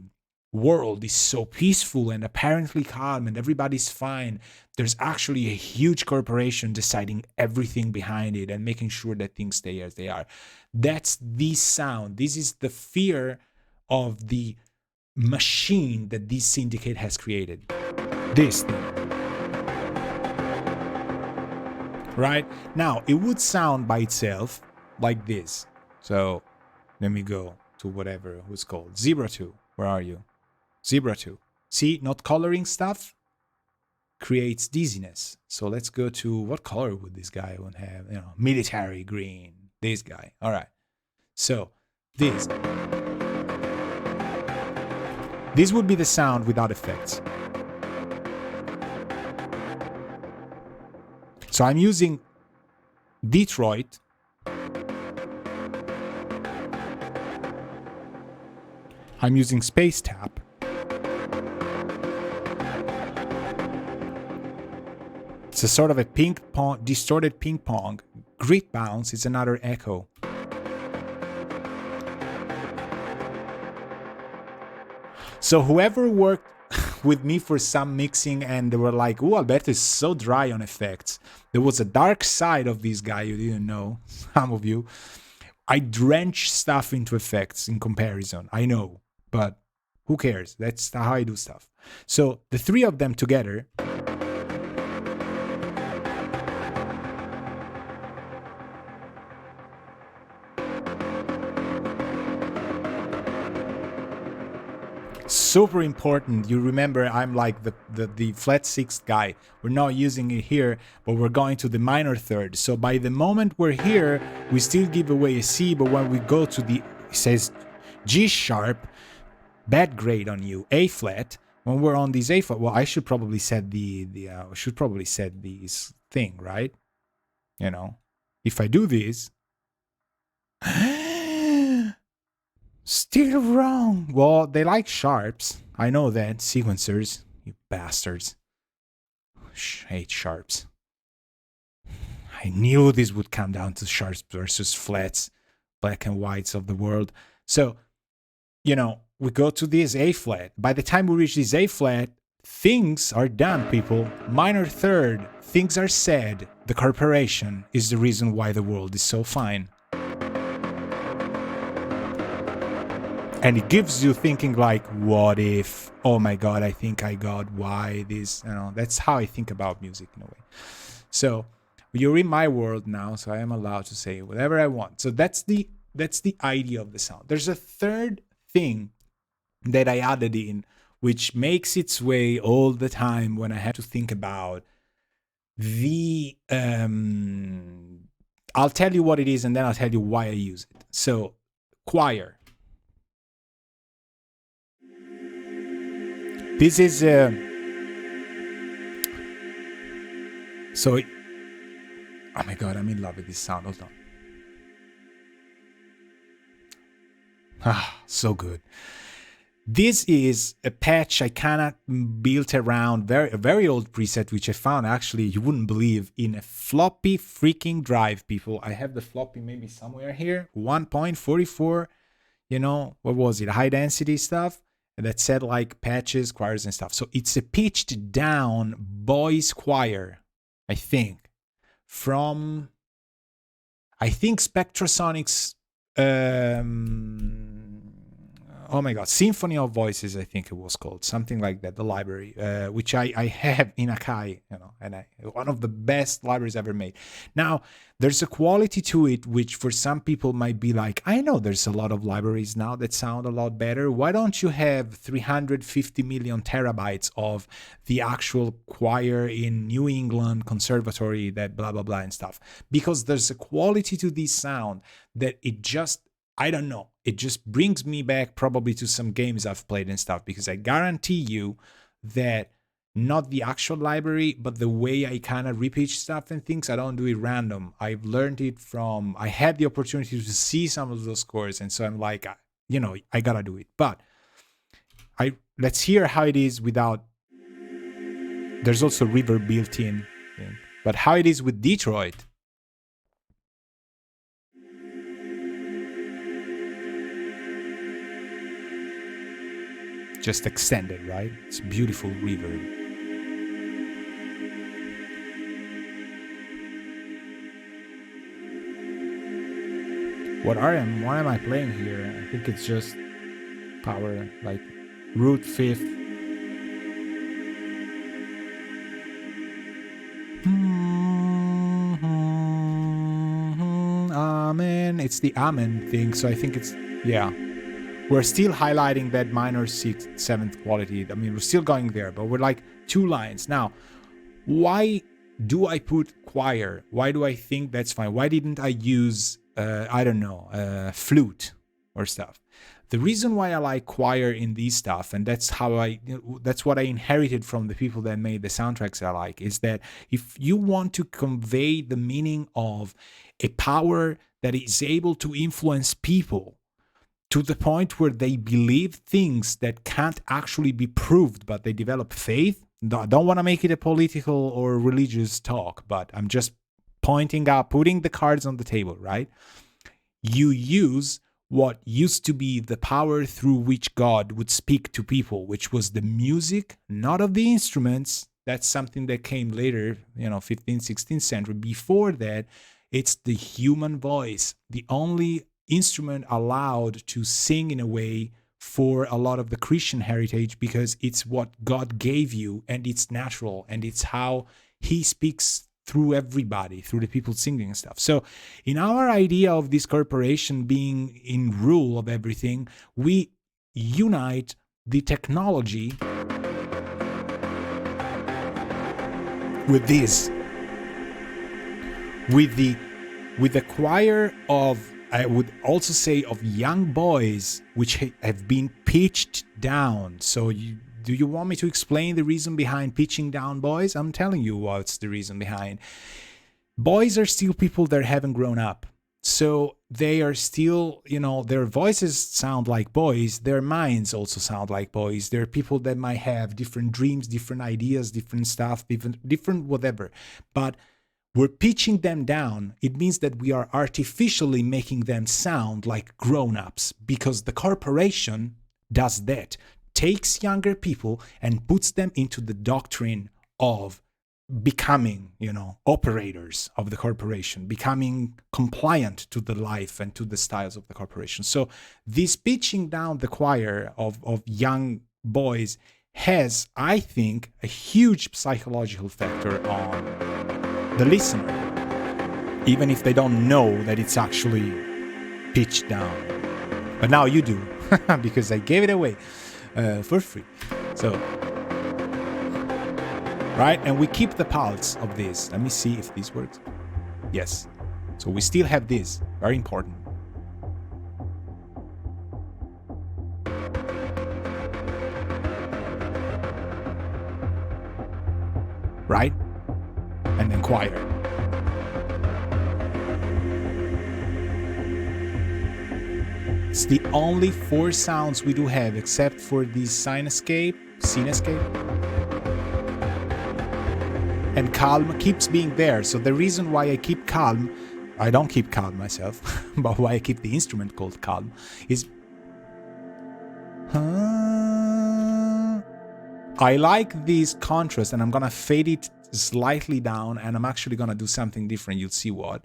Speaker 1: world is so peaceful and apparently calm and everybody's fine. There's actually a huge corporation deciding everything behind it and making sure that things stay as they are. That's the sound. This is the fear of the machine that this syndicate has created. This thing. Right? Now, it would sound by itself like this. So let me go to whatever it was called. Zebra 2. Where are you? Zebra 2. See, not coloring stuff creates dizziness. So let's go to, what color would this guy want to have? You know, military green. This guy. All right. So this would be the sound without effects. So I'm using Detroit. I'm using Space Tap. It's a sort of a ping pong, distorted ping pong. Grit bounce is another echo. So whoever worked with me for some mixing and they were like, oh, Alberto is so dry on effects. There was a dark side of this guy you didn't know, some of you. I drench stuff into effects in comparison. I know, but who cares? That's how I do stuff. So the three of them together super important. You remember I'm like the flat sixth guy. We're not using it here, but we're going to the minor third. So by the moment we're here, we still give away a C, but when we go to the, it says G sharp, bad grade on you, A flat. When we're on this A flat, well, I should probably set this thing, right? You know, if I do this, still wrong. Well, they like sharps. I know that. Sequencers, you bastards. Hate sharps. I knew this would come down to sharps versus flats, black and whites of the world. So, you know, we go to this A flat. By the time we reach this A flat, things are done, people. Minor third, things are said. The corporation is the reason why the world is so fine. And it gives you thinking like, what if? Oh my God, I think I got why this, you know, that's how I think about music in a way. So you're in my world now, so I am allowed to say whatever I want. So that's the idea of the sound. There's a third thing that I added in, which makes its way all the time when I have to think about the, I'll tell you what it is and then I'll tell you why I use it. So choir. This is so. Oh my God, I'm in love with this sound. Hold on. Ah, so good. This is a patch I kind of built around a very old preset, which I found actually, you wouldn't believe, in a floppy freaking drive, people. I have the floppy maybe somewhere here. 1.44, you know, what was it? High density stuff. That said like patches, choirs and stuff. So it's a pitched down boys choir, I think, from, I think Spectrasonics, oh my God, Symphony of Voices, I think it was called, something like that, the library, which I have in Akai, you know, and one of the best libraries ever made. Now, there's a quality to it which for some people might be like, I know there's a lot of libraries now that sound a lot better. Why don't you have 350 million terabytes of the actual choir in New England Conservatory, that blah, blah, blah and stuff? Because there's a quality to this sound that it just, I don't know. It just brings me back probably to some games I've played and stuff, because I guarantee you that not the actual library, but the way I kind of repitch stuff and things, I don't do it random. I've learned it from, I had the opportunity to see some of those scores. And so I'm like, you know, I gotta do it. But let's hear how it is without, there's also reverb built in, but how it is with Detroit. Just extended, right? It's beautiful reverb. What am I playing here? I think it's just power, like root fifth. Amen. it's the Amen thing, so I think it's, yeah. We're still highlighting that minor 6th, 7th quality. I mean, we're still going there, but we're like 2 lines. Now, why do I put choir? Why do I think that's fine? Why didn't I use, I don't know, flute or stuff? The reason why I like choir in these stuff, and that's what I inherited from the people that made the soundtracks I like, is that if you want to convey the meaning of a power that is able to influence people to the point where they believe things that can't actually be proved, but they develop faith. I don't want to make it a political or religious talk, but I'm just pointing out, putting the cards on the table, right? You use what used to be the power through which God would speak to people, which was the music, not of the instruments. That's something that came later, 15th, 16th century. Before that, it's the human voice, the only instrument allowed to sing in a way for a lot of the Christian heritage, because it's what God gave you, and it's natural, and it's how he speaks through everybody, through the people singing and stuff. So in our idea of this corporation being in rule of everything, we unite the technology with this, with the choir of, I would also say, of young boys, which have been pitched down. So do you want me to explain the reason behind pitching down boys? I'm telling you what's the reason behind. Boys are still people that haven't grown up. So they are still, their voices sound like boys. Their minds also sound like boys. They're people that might have different dreams, different ideas, different stuff, different whatever. But we're pitching them down. It means that we are artificially making them sound like grown-ups, because the corporation does that. Takes younger people and puts them into the doctrine of becoming, operators of the corporation, becoming compliant to the life and to the styles of the corporation. So this pitching down the choir of young boys has, I think, a huge psychological factor on the listener, even if they don't know that it's actually pitched down. But now you do, because I gave it away for free. So, right, and we keep the pulse of this. Let me see if this works. Yes. So we still have this, very important. Right? And then choir. It's the only 4 sounds we do have, except for the scene escape, and calm keeps being there. So the reason why I keep calm, I don't keep calm myself, but why I keep the instrument called calm is I like this contrast, and I'm gonna fade it slightly down, and I'm actually gonna do something different. You'll see what,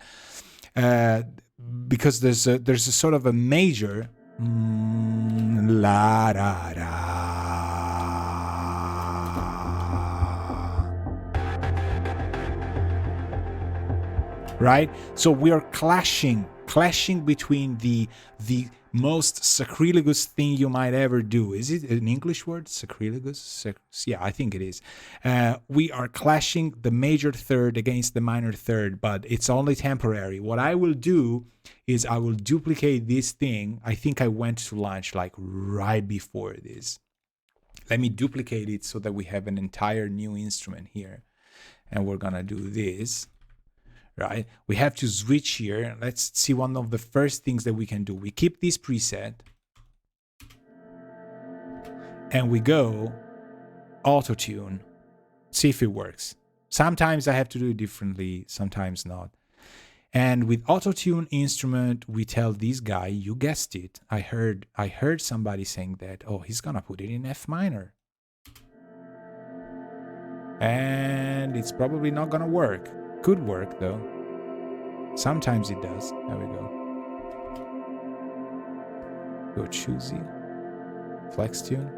Speaker 1: because there's a sort of a major la da da, right? So we are clashing between the most sacrilegious thing you might ever do. Is it an English word? Sacrilegious? Yeah, I think it is. We are clashing the major third against the minor third, but it's only temporary. What I will do is I will duplicate this thing. I think I went to lunch like right before this. Let me duplicate it so that we have an entire new instrument here. And we're gonna do this. Right? We have to switch here. Let's see one of the first things that we can do. We keep this preset and we go Autotune. See if it works. Sometimes I have to do it differently, sometimes not. And with Autotune instrument, we tell this guy, you guessed it. I heard somebody saying that, oh, he's gonna put it in F minor. And it's probably not gonna work. Could work though. Sometimes it does. There we go. Go choosy. Flex tune.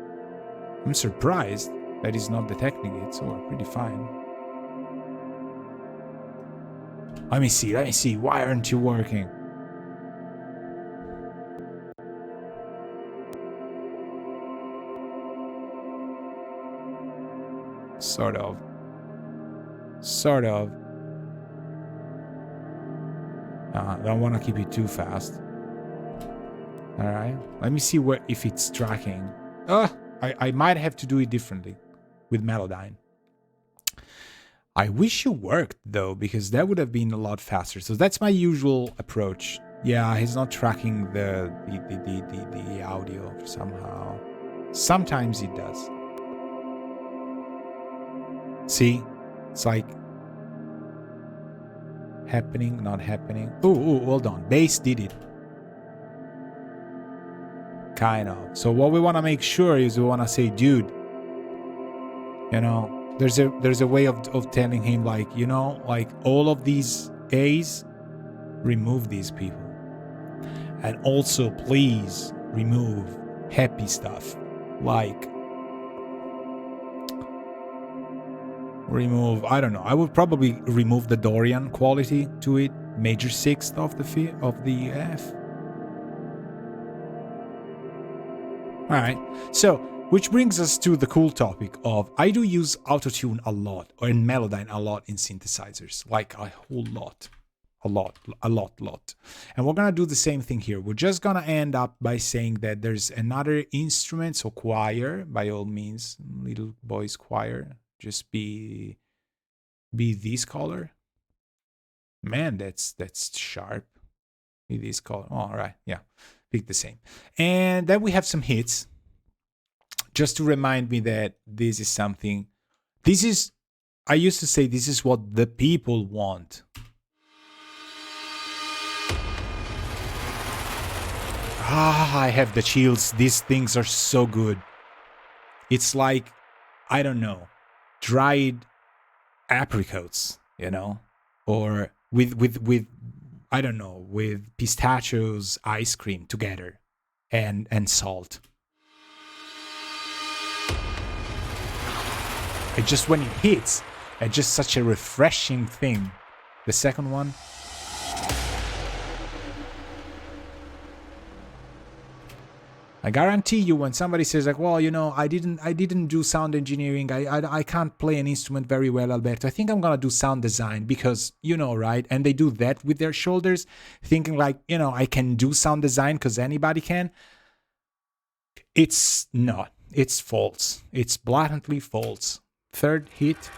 Speaker 1: I'm surprised that is not detecting it, so we're pretty fine. Let me see. Why aren't you working? Sort of. Don't want to keep it too fast. All right. Let me see if it's tracking. I might have to do it differently with Melodyne. I wish it worked though, because that would have been a lot faster. So that's my usual approach. Yeah, he's not tracking the audio somehow. Sometimes he does. See? It's like happening, not happening. Oh, hold on. Bass did it. Kind of. So what we want to make sure is we want to say, dude, you know, there's a way of telling him, like, you know, like all of these A's, remove these people. And also please remove happy stuff. Like remove, I don't know, I would probably remove the Dorian quality to it, major sixth of the F. All right, so which brings us to the cool topic of, I do use Autotune a lot, or in Melodyne a lot in synthesizers, like a whole lot. A lot. And we're gonna do the same thing here. We're just gonna end up by saying that there's another instrument, so choir, by all means, little boys choir, just be this color. Man, that's sharp. Be this color. Oh, all right, yeah, pick the same. And then we have some hits, just to remind me that this is something. I used to say this is what the people want. I have the chills. These things are so good. It's like, I don't know, dried apricots, you know, or with I don't know, with pistachios, ice cream together, and salt. It just, when it hits, it's just such a refreshing thing. The second one. I guarantee you, when somebody says like, well, you know, I didn't do sound engineering, I can't play an instrument very well, Alberto, I think I'm gonna do sound design because, you know, right? And they do that with their shoulders, thinking like, you know, I can do sound design because anybody can. It's not. It's false. It's blatantly false. Third hit.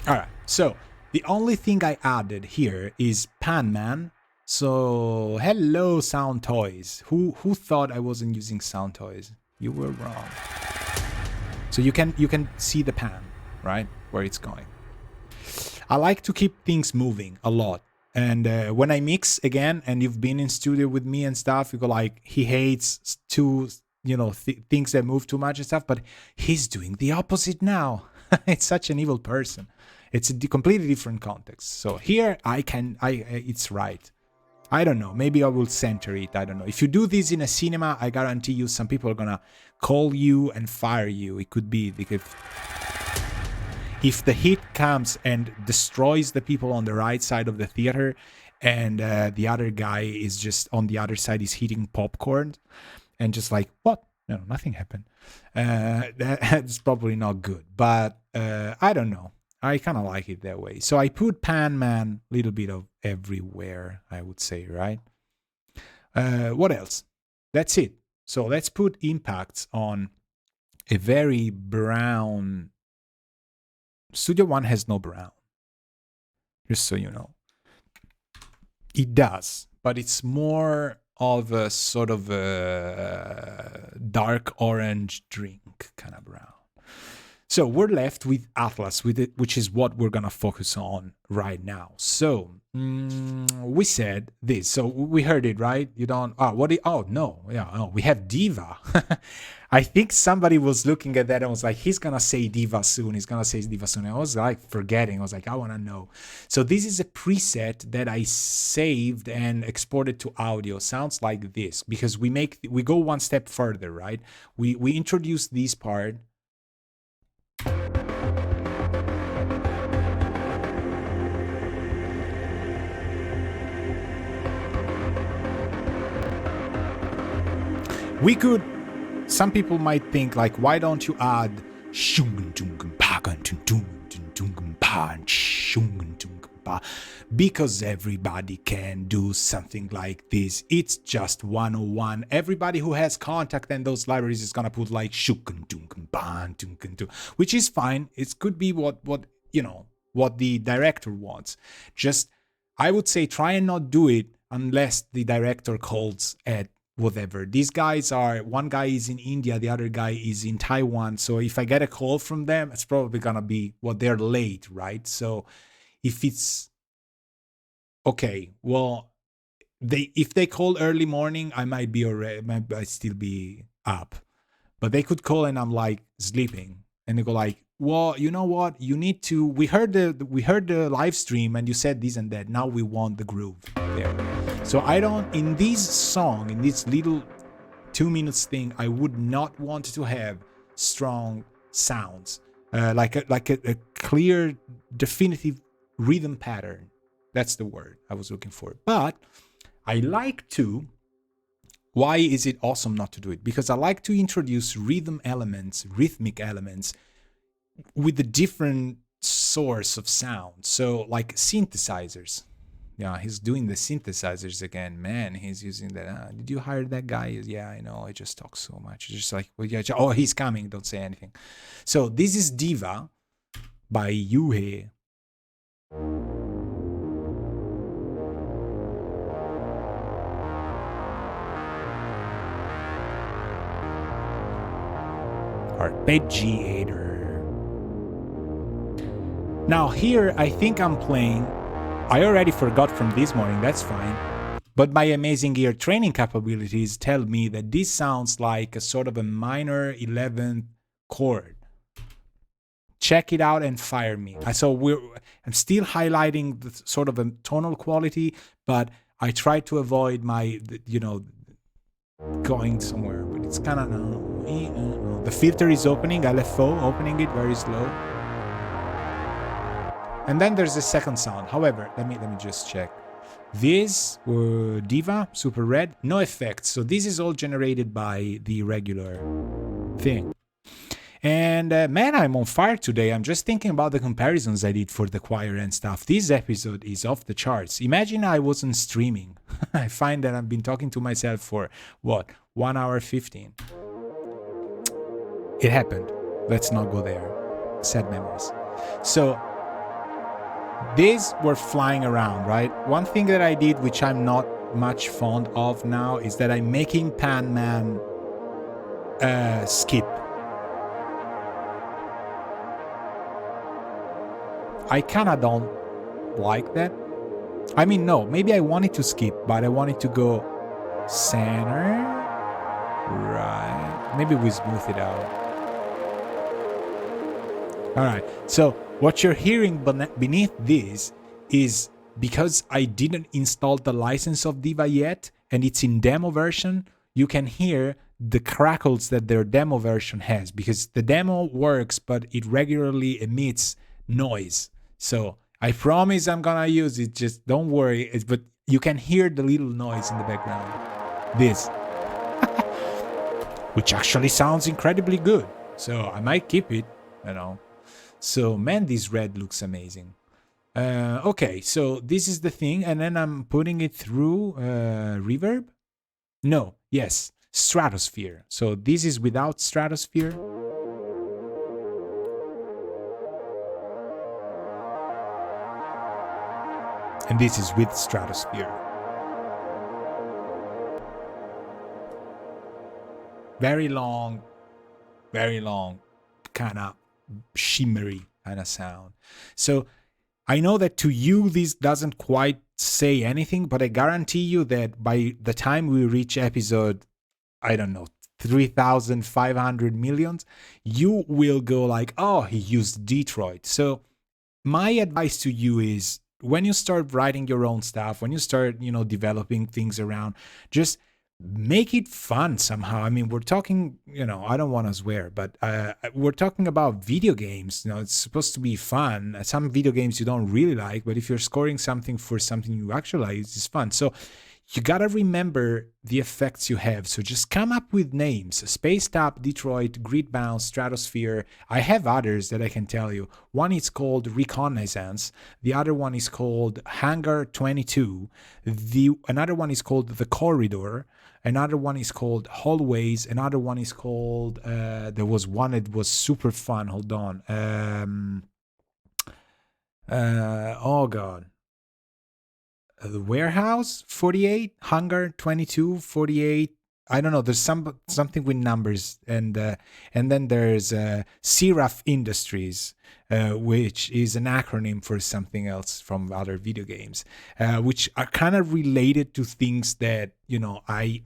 Speaker 1: All right. So the only thing I added here is Pan Man. So, hello, Sound Toys. Who thought I wasn't using Sound Toys? You were wrong. So you can see the pan, right, where it's going. I like to keep things moving a lot. And when I mix again, and you've been in studio with me and stuff, you go like, he hates things that move too much and stuff, but he's doing the opposite now. It's such an evil person. It's a completely different context. So here it's right. I don't know. Maybe I will center it. I don't know. If you do this in a cinema, I guarantee you some people are going to call you and fire you. It could be because if the hit comes and destroys the people on the right side of the theater and the other guy is just on the other side is eating popcorn and just like, what? No, nothing happened. That's probably not good. But I don't know. I kind of like it that way. So I put Pan Man, a little bit of everywhere, I would say, right? What else? That's it. So let's put impacts on a very brown. Studio One has no brown. Just so you know. It does, but it's more of a sort of a dark orange drink kind of brown. So we're left with Atlas, which is what we're going to focus on right now. So we said this. So we heard it, right? You don't... we have Diva. I think somebody was looking at that and was like, he's going to say Diva soon. He's going to say Diva soon. I was like forgetting. I was like, I want to know. So this is a preset that I saved and exported to audio. Sounds like this because we go one step further, right? We introduce this part. We could some people might think like, why don't you add because everybody can do something like this. It's just 101. Everybody who has Contact and those libraries is gonna put like which is fine. It could be what the director wants. Just, I would say, try and not do it unless the director calls at whatever. These guys are, one guy is in India, the other guy is in Taiwan. So if I get a call from them, it's probably gonna be, well, they're late, right? So if it's okay, well, if they call early morning, I might still be up. But they could call and I'm like sleeping, and they go like, well, you know what? You need to. We heard the live stream, and you said this and that. Now we want the groove there. So I don't, in this little 2 minutes thing, I would not want to have strong sounds, like a clear, definitive rhythm pattern. That's the word I was looking for. But I like to. Why is it awesome not to do it? Because I like to introduce rhythmic elements with a different source of sound. So like synthesizers. Yeah, he's doing the synthesizers again. Man, he's using that. Did you hire that guy? Yeah, I know. I just talk so much. It's just like, well, yeah, oh, he's coming. Don't say anything. So this is Diva by Yuhei. Arpeggiator. Now here, I think I'm playing, I already forgot from this morning, that's fine, but my amazing ear training capabilities tell me that this sounds like a sort of a minor 11th chord. Check it out and fire me. I'm still highlighting the sort of a tonal quality, but I try to avoid my, going somewhere, but it's kind of, the filter is opening, LFO, opening it very slow. And then there's a second sound. However, let me just check. This were Diva, Super Red, no effects. So this is all generated by the regular thing. And man, I'm on fire today. I'm just thinking about the comparisons I did for the choir and stuff. This episode is off the charts. Imagine I wasn't streaming. I find that I've been talking to myself for, 1 hour 15. It happened. Let's not go there. Sad memories. So these were flying around, right? One thing that I did, which I'm not much fond of now, is that I'm making Pan Man skip. I kinda don't like that. I mean, no, maybe I wanted to skip, but I wanted to go center, right? Maybe we smooth it out. All right, so what you're hearing beneath this is because I didn't install the license of Diva yet, and it's in demo version, you can hear the crackles that their demo version has, because the demo works, but it regularly emits noise. So I promise I'm gonna use it, just don't worry, but you can hear the little noise in the background. This. Which actually sounds incredibly good. So I might keep it, So man, this red looks amazing. Okay, so this is the thing, and then I'm putting it through reverb? No, yes, stratosphere. So this is without stratosphere. And this is with stratosphere. Very long, kind of shimmery kind of sound. So I know that to you this doesn't quite say anything, but I guarantee you that by the time we reach episode, 3,500 millions, you will go like, oh, he used Detroit. So my advice to you is, when you start writing your own stuff, when you start, developing things around, just make it fun somehow. I mean, we're talking, I don't want to swear, but we're talking about video games. It's supposed to be fun. Some video games you don't really like, but if you're scoring something for something you actually like, it's fun. So you gotta remember the effects you have. So just come up with names: Spaced Up, Detroit, Grid Bounce, Stratosphere. I have others that I can tell you. One is called Reconnaissance. The other one is called Hangar 22. Another one is called The Corridor. Another one is called Hallways. Another one is called, there was one that was super fun. Hold on. Oh God. The Warehouse 48, Hunger 22, 48. I don't know. There's something with numbers, and then there's Seraph Industries, which is an acronym for something else from other video games, which are kind of related to things that I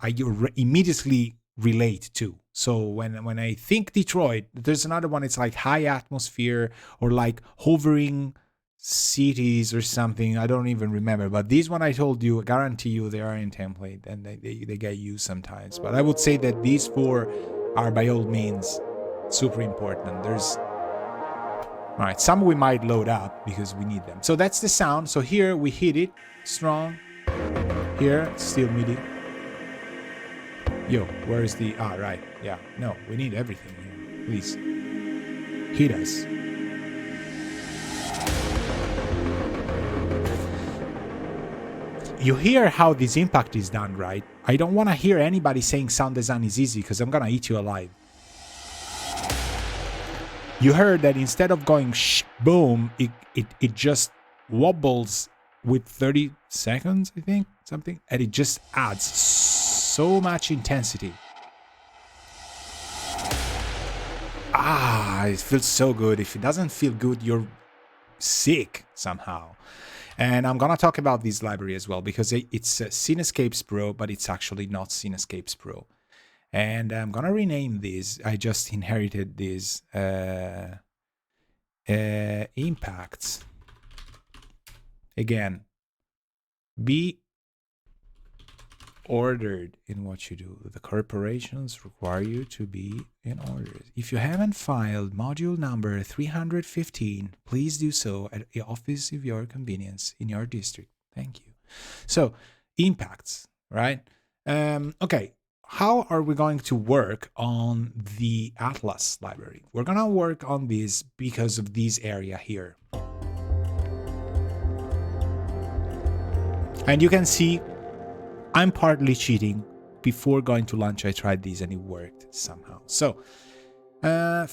Speaker 1: immediately relate to. So when I think Detroit, there's another one. It's like High Atmosphere or like Hovering Cities or something. I don't even remember, but these one I told you, I guarantee you they are in template and they get used sometimes. But I would say that these four are by all means super important. There's all right, some we might load up because we need them. So that's the sound. So here we hit it strong. Here still MIDI. Yo, where is the right? Yeah, no, we need everything here. Please hit us. You hear how this impact is done, right? I don't want to hear anybody saying sound design is easy because I'm going to eat you alive. You heard that instead of going shh, boom, it just wobbles with 30 seconds, I think, something. And it just adds so much intensity. It feels so good. If it doesn't feel good, you're sick somehow. And I'm going to talk about this library as well because it's Cinescapes Pro, but it's actually not Cinescapes Pro. And I'm going to rename this. I just inherited these impacts. Again, be ordered in what you do. The corporations require you to be in order. If you haven't filed module number 315, please do so at the office of your convenience in your district. Thank you. So, impacts, right? Okay, how are we going to work on the Atlas library? We're going to work on this because of this area here. And you can see I'm partly cheating. Before going to lunch, I tried these and it worked somehow. So, one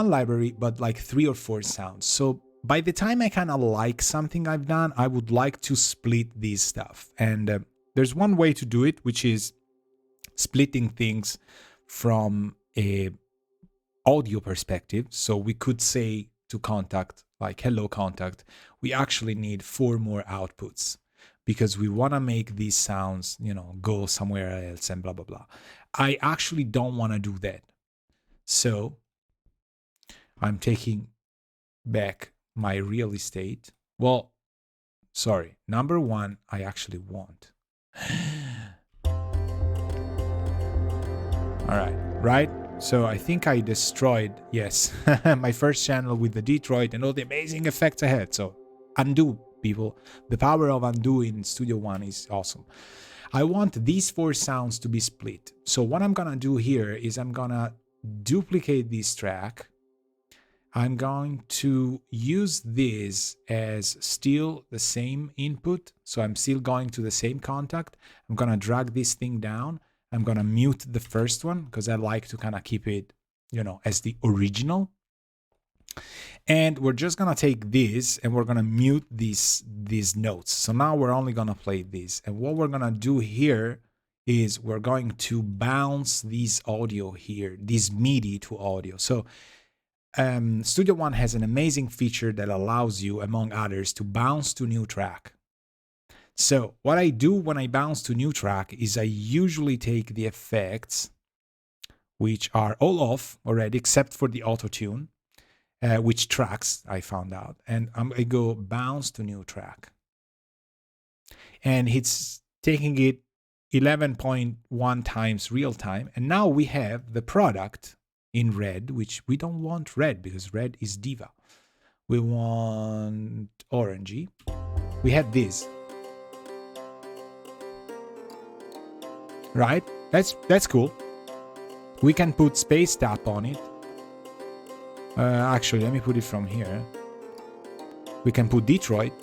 Speaker 1: library, but like 3 or 4 sounds. So by the time I kind of like something I've done, I would like to split these stuff. And there's one way to do it, which is splitting things from a audio perspective. So we could say to Contact, like, hello Contact, we actually need 4 more outputs, because we want to make these sounds, go somewhere else and blah, blah, blah. I actually don't want to do that. So I'm taking back my real estate. Well, sorry. Number 1, I actually want. All right? So I think I destroyed, yes, my first channel with the Detroit and all the amazing effects I had. So undo, people. The power of undo in Studio One is awesome. I want these 4 sounds to be split. So what I'm gonna do here is I'm gonna duplicate this track. I'm going to use this as still the same input. So I'm still going to the same contact. I'm gonna drag this thing down. I'm gonna mute the first one because I like to kind of keep it, as the original. And we're just gonna take this and we're gonna mute these notes. So now we're only gonna play this. And what we're gonna do here is we're going to bounce this audio here, this MIDI to audio. So Studio One has an amazing feature that allows you, among others, to bounce to new track. So what I do when I bounce to new track is I usually take the effects, which are all off already, except for the Autotune, which tracks I found out, and I go bounce to new track. And it's taking it 11.1 times real time. And now we have the product in red, which we don't want red because red is diva. We want orangey. We had this. right? That's cool. We can put space tap on it. Actually, let me put it from here. We can put Detroit.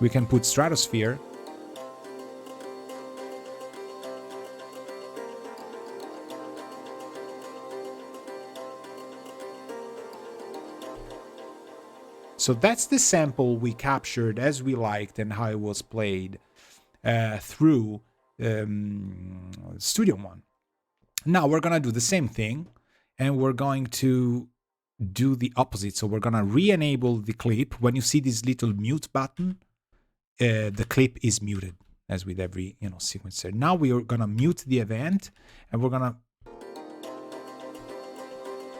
Speaker 1: We can put Stratosphere. So that's the sample we captured as we liked and how it was played through Studio One. Now we're gonna do the same thing, and we're going to do the opposite. So we're gonna re-enable the clip. When you see this little mute button, the clip is muted, as with every sequencer. Now we are gonna mute the event, and we're gonna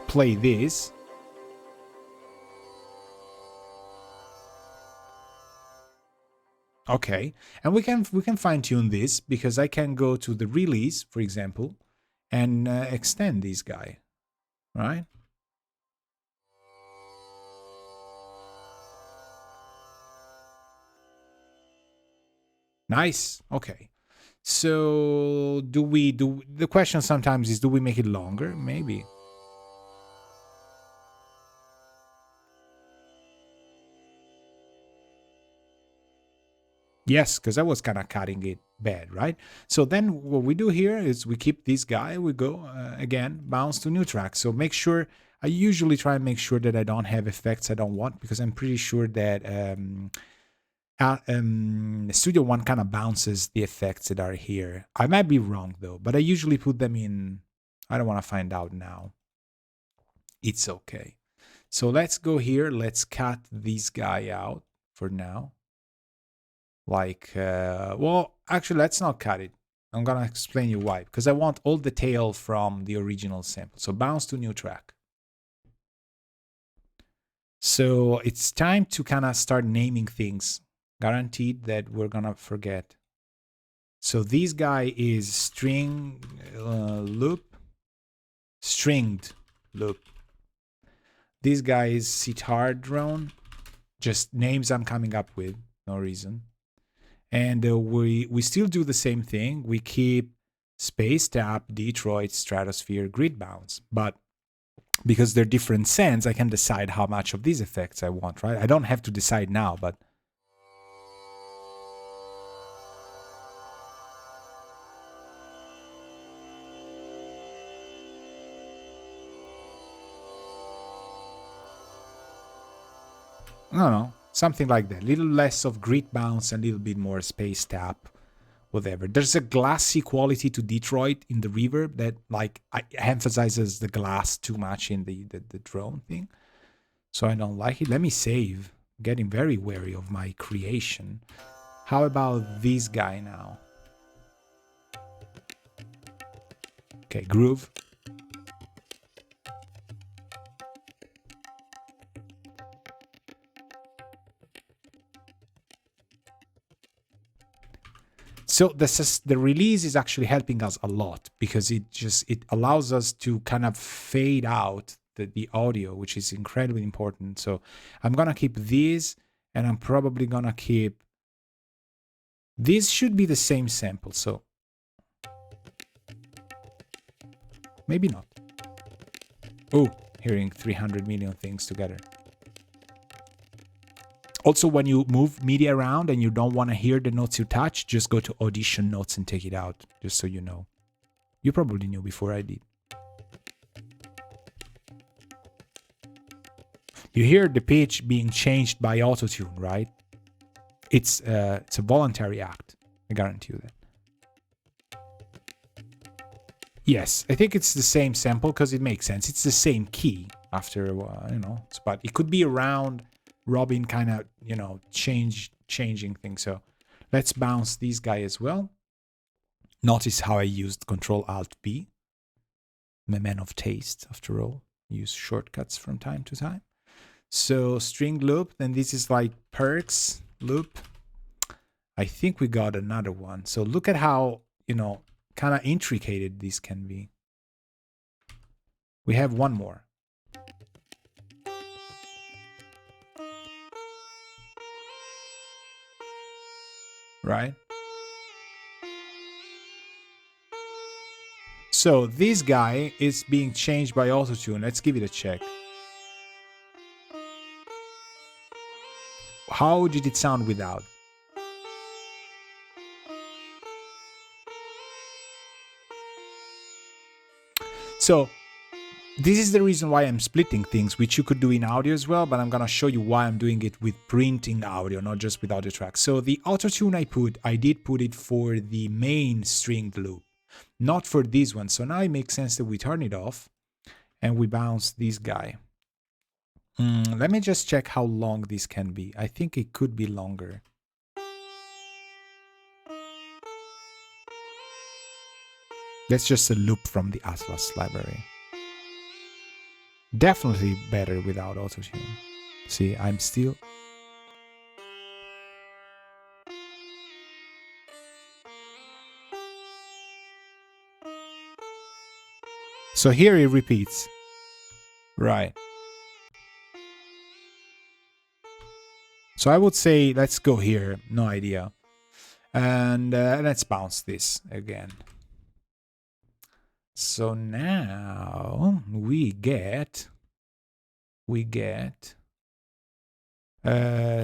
Speaker 1: play this. Okay, and we can fine tune this, because I can go to the release, for example, and extend this guy, right? Nice. Okay. So the question sometimes is, do we make it longer? Maybe. Yes, because I was kind of cutting it bad, right? So then what we do here is we keep this guy, we go again, bounce to new track. So make sure, I usually try and make sure that I don't have effects I don't want, because I'm pretty sure that Studio One kind of bounces the effects that are here. I might be wrong though, but I usually put them in. I don't want to find out now. It's okay. So let's go here. Let's cut this guy out for now. Like, well, actually, let's not cut it. I'm gonna explain you why. Because I want all the tail from the original sample. So bounce to new track. So it's time to kind of start naming things. Guaranteed that we're gonna forget. So this guy is string loop, stringed loop. This guy is sitar drone. Just names I'm coming up with, no reason. And we still do the same thing. We keep space tap, Detroit, stratosphere, grid bounce. But because they're different scents, I can decide how much of these effects I want, right? I don't have to decide now, but no, something like that. A little less of grid bounce and a little bit more space tap, whatever. There's a glassy quality to Detroit in the reverb that like emphasizes the glass too much in the drone thing. So I don't like it. Let me save. I'm getting very wary of my creation. How about this guy now? Okay, groove. So the release is actually helping us a lot, because it allows us to kind of fade out the audio, which is incredibly important. So I'm gonna keep these, and I'm probably gonna keep this. Should be the same sample, so maybe not. Oh, hearing 300 million things together. Also, when you move media around and you don't want to hear the notes you touch, just go to Audition Notes and take it out, just so you know. You probably knew before I did. You hear the pitch being changed by Autotune, right? It's a voluntary act. I guarantee you that. Yes, I think it's the same sample because it makes sense. It's the same key after a while, but it could be around Robin kind of, changing things. So let's bounce this guy as well. Notice how I used Control-Alt-B. I'm a man of taste, after all. Use shortcuts from time to time. So string loop, then this is like perks loop. I think we got another one. So look at how, kind of intricated this can be. We have one more. Right? So this guy is being changed by Autotune. Let's give it a check. How did it sound without? So this is the reason why I'm splitting things, which you could do in audio as well, but I'm gonna show you why I'm doing it with printing audio, not just with audio tracks. So the Autotune I did put it for the main stringed loop, not for this one. So now it makes sense that we turn it off and we bounce this guy. Let me just check how long this can be. I think it could be longer. That's just a loop from the Atlas library. Definitely better without Autotune. See, I'm still... So here it repeats. Right. So I would say, let's go here. No idea. And let's bounce this again. So now we get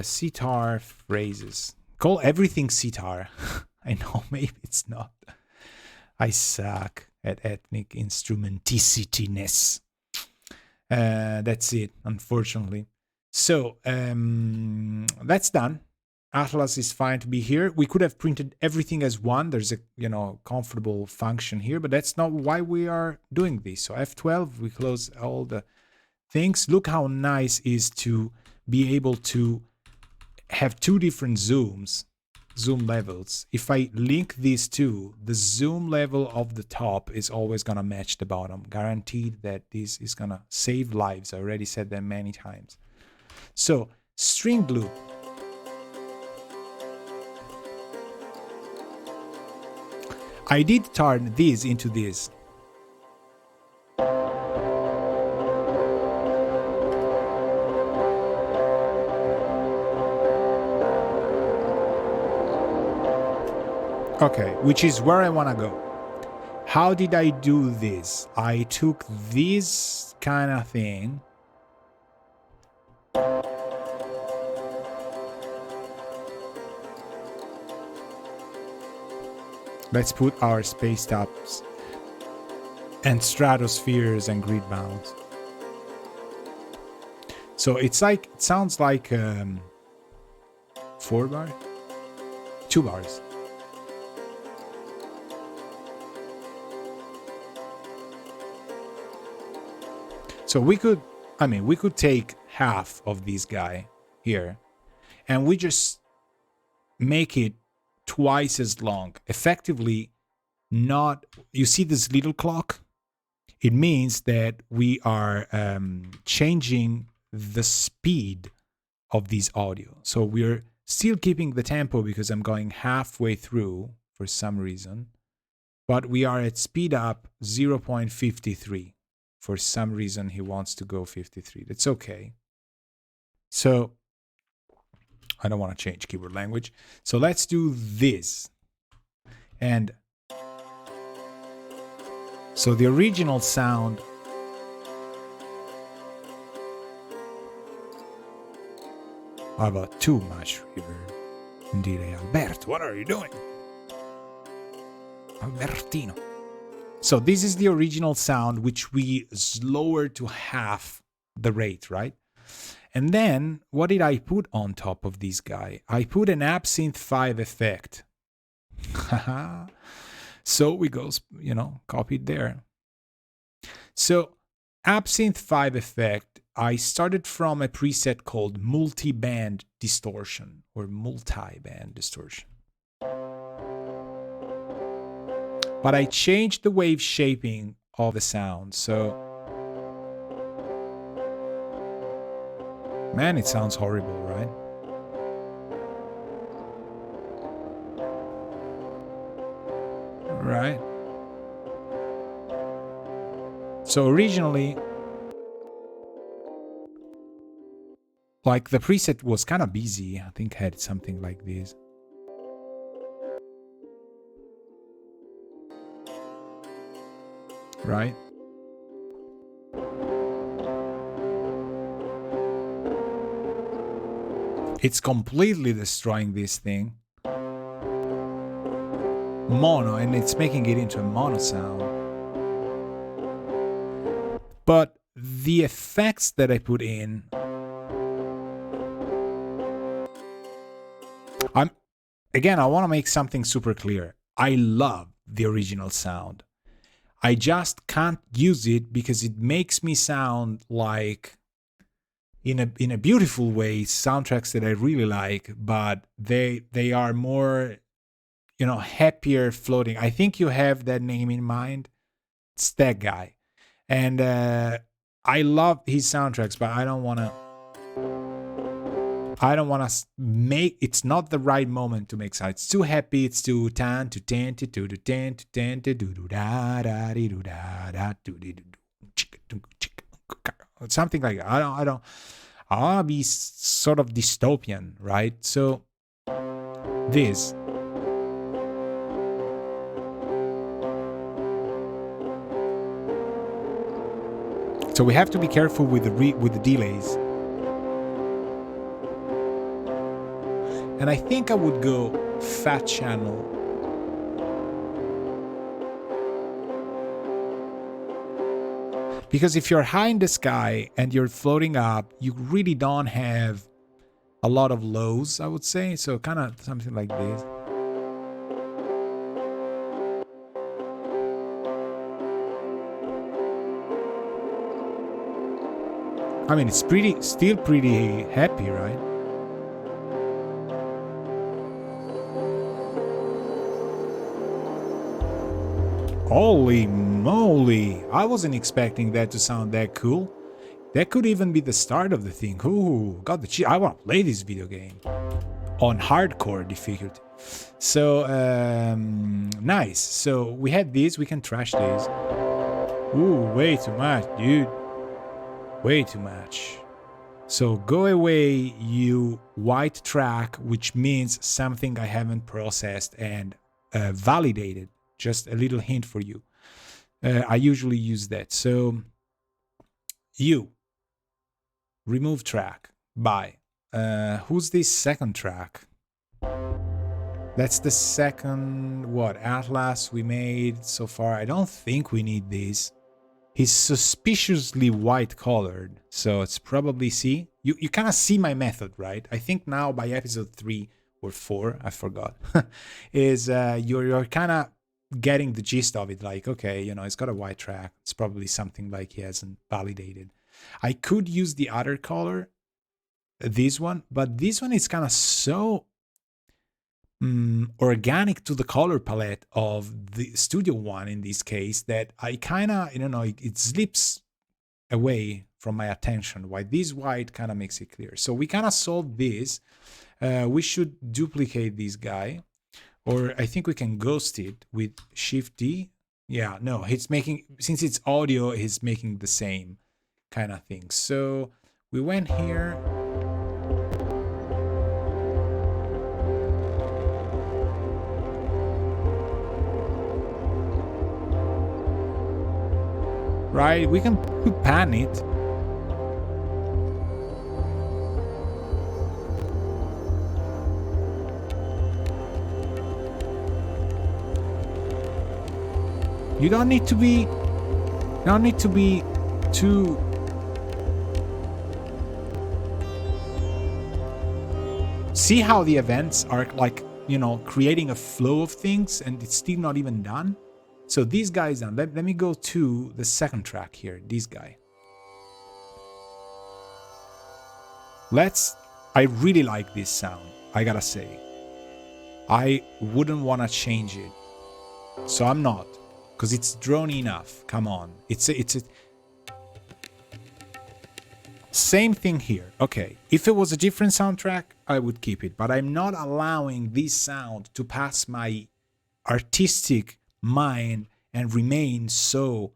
Speaker 1: sitar phrases. Call everything sitar. I know, maybe it's not. I suck at ethnic instrumenticity-ness. That's it, unfortunately. So that's done. Atlas is fine to be here. We could have printed everything as one. There's a comfortable function here, but that's not why we are doing this. So F12, we close all the things. Look how nice it is to be able to have two different zoom levels. If I link these two, the zoom level of the top is always gonna match the bottom. Guaranteed that this is gonna save lives. I already said that many times. So string loop. I did turn this into this. Okay, which is where I want to go. How did I do this? I took this kind of thing. Let's put our space tops and stratospheres and grid bounds. So it's like, it sounds like 4 bar? 2 bars. So we could take half of this guy here and we just make it twice as long. Effectively, not, you see this little clock? It means that we are changing the speed of this audio. So we're still keeping the tempo because I'm going halfway through for some reason, but we are at speed up 0.53. For some reason, he wants to go 53. That's okay. So I don't want to change keyboard language. So let's do this. And so the original sound about too much reverb. Indeed, Alberto, what are you doing? Albertino. So this is the original sound, which we lowered to half the rate, right? And then, what did I put on top of this guy? I put an Absinthe 5 effect. So we go, copied there. So, Absinthe 5 effect, I started from a preset called multi-band distortion, or multi-band distortion. But I changed the wave shaping of the sound, so... Man, it sounds horrible, right? Right. So originally, like the preset was kind of busy. I think I had something like this. right? It's completely destroying this thing. Mono, and it's making it into a mono sound. But the effects that I put in, I want to make something super clear. I love the original sound. I just can't use it because it makes me sound like, in a beautiful way, soundtracks that I really like, but they are more, happier floating. I think you have that name in mind. It's that guy. And I love his soundtracks, but I don't want to make, it's not the right moment to make sound. It's too happy. It's too tan to tan to do to tan to tan to do da da do da da do something like that. I want to be sort of dystopian, right? So this. So we have to be careful with the delays. And I think I would go fat channel. Because if you're high in the sky and you're floating up, you really don't have a lot of lows, I would say. So kind of something like this. I mean, it's still pretty happy, right? Holy moly! I wasn't expecting that to sound that cool. That could even be the start of the thing. Ooh, got the cheat. I want to play this video game on hardcore difficulty. So, nice. So we had this. We can trash this. Ooh, way too much, dude. Way too much. So go away, you white track, which means something I haven't processed and validated. Just a little hint for you. I usually use that. So you remove track by who's this second track? That's the second Atlas we made so far. I don't think we need this. He's suspiciously white colored, so it's probably C. You kind of see my method, right? I think now by episode 3 or 4, I forgot, is you're kind of getting the gist of it. Like, okay, it's got a white track. It's probably something like he hasn't validated. I could use the other color, this one, but this one is kind of so organic to the color palette of the studio one in this case that I kind of, it slips away from my attention. Why this white kind of makes it clear. So we kind of solved this. We should duplicate this guy, or I think we can ghost it with Shift D. Yeah, no, it's making, since it's audio, he's making the same kind of thing. So we went here. Right, we can pan it. You don't need to be too see how the events are like, creating a flow of things and it's still not even done. So this guy is done. Let me go to the second track here. This guy. I really like this sound. I gotta say. I wouldn't want to change it. So I'm not. Because it's drony enough. Come on. It's a same thing here. Okay. If it was a different soundtrack, I would keep it. But I'm not allowing this sound to pass my artistic mind and remain so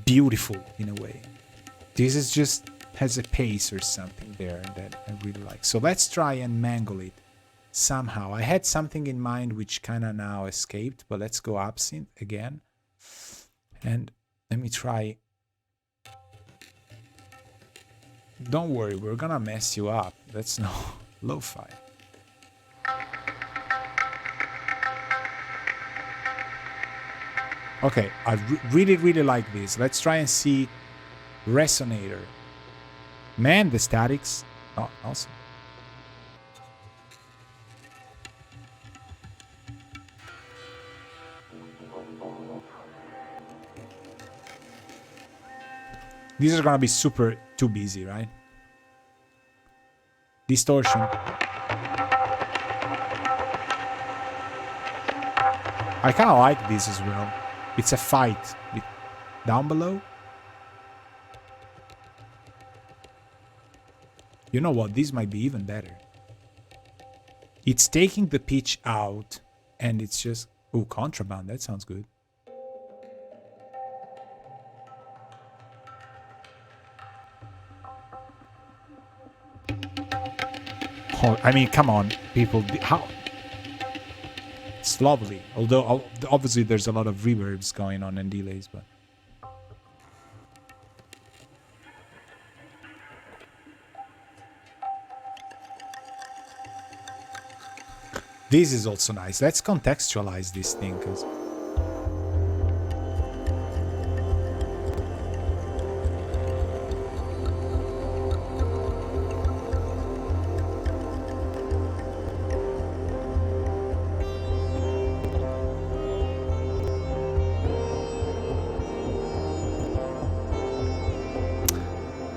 Speaker 1: beautiful in a way. This is just has a pace or something there that I really like. So let's try and mangle it somehow. I had something in mind which kind of now escaped, but let's go Absinthe again. And let me try. Don't worry, we're gonna mess you up. That's no lo-fi. Okay, I really, really like this. Let's try and see Resonator. Man, the statics. Oh, awesome. These are gonna be super too busy, right? Distortion. I kind of like this as well. It's a fight. Down below. You know what? This might be even better. It's taking the pitch out and it's just... Oh, contraband. That sounds good. Oh, I mean, come on, people. How? It's lovely. Although, obviously, there's a lot of reverbs going on and delays, but... This is also nice. Let's contextualize this thing, because...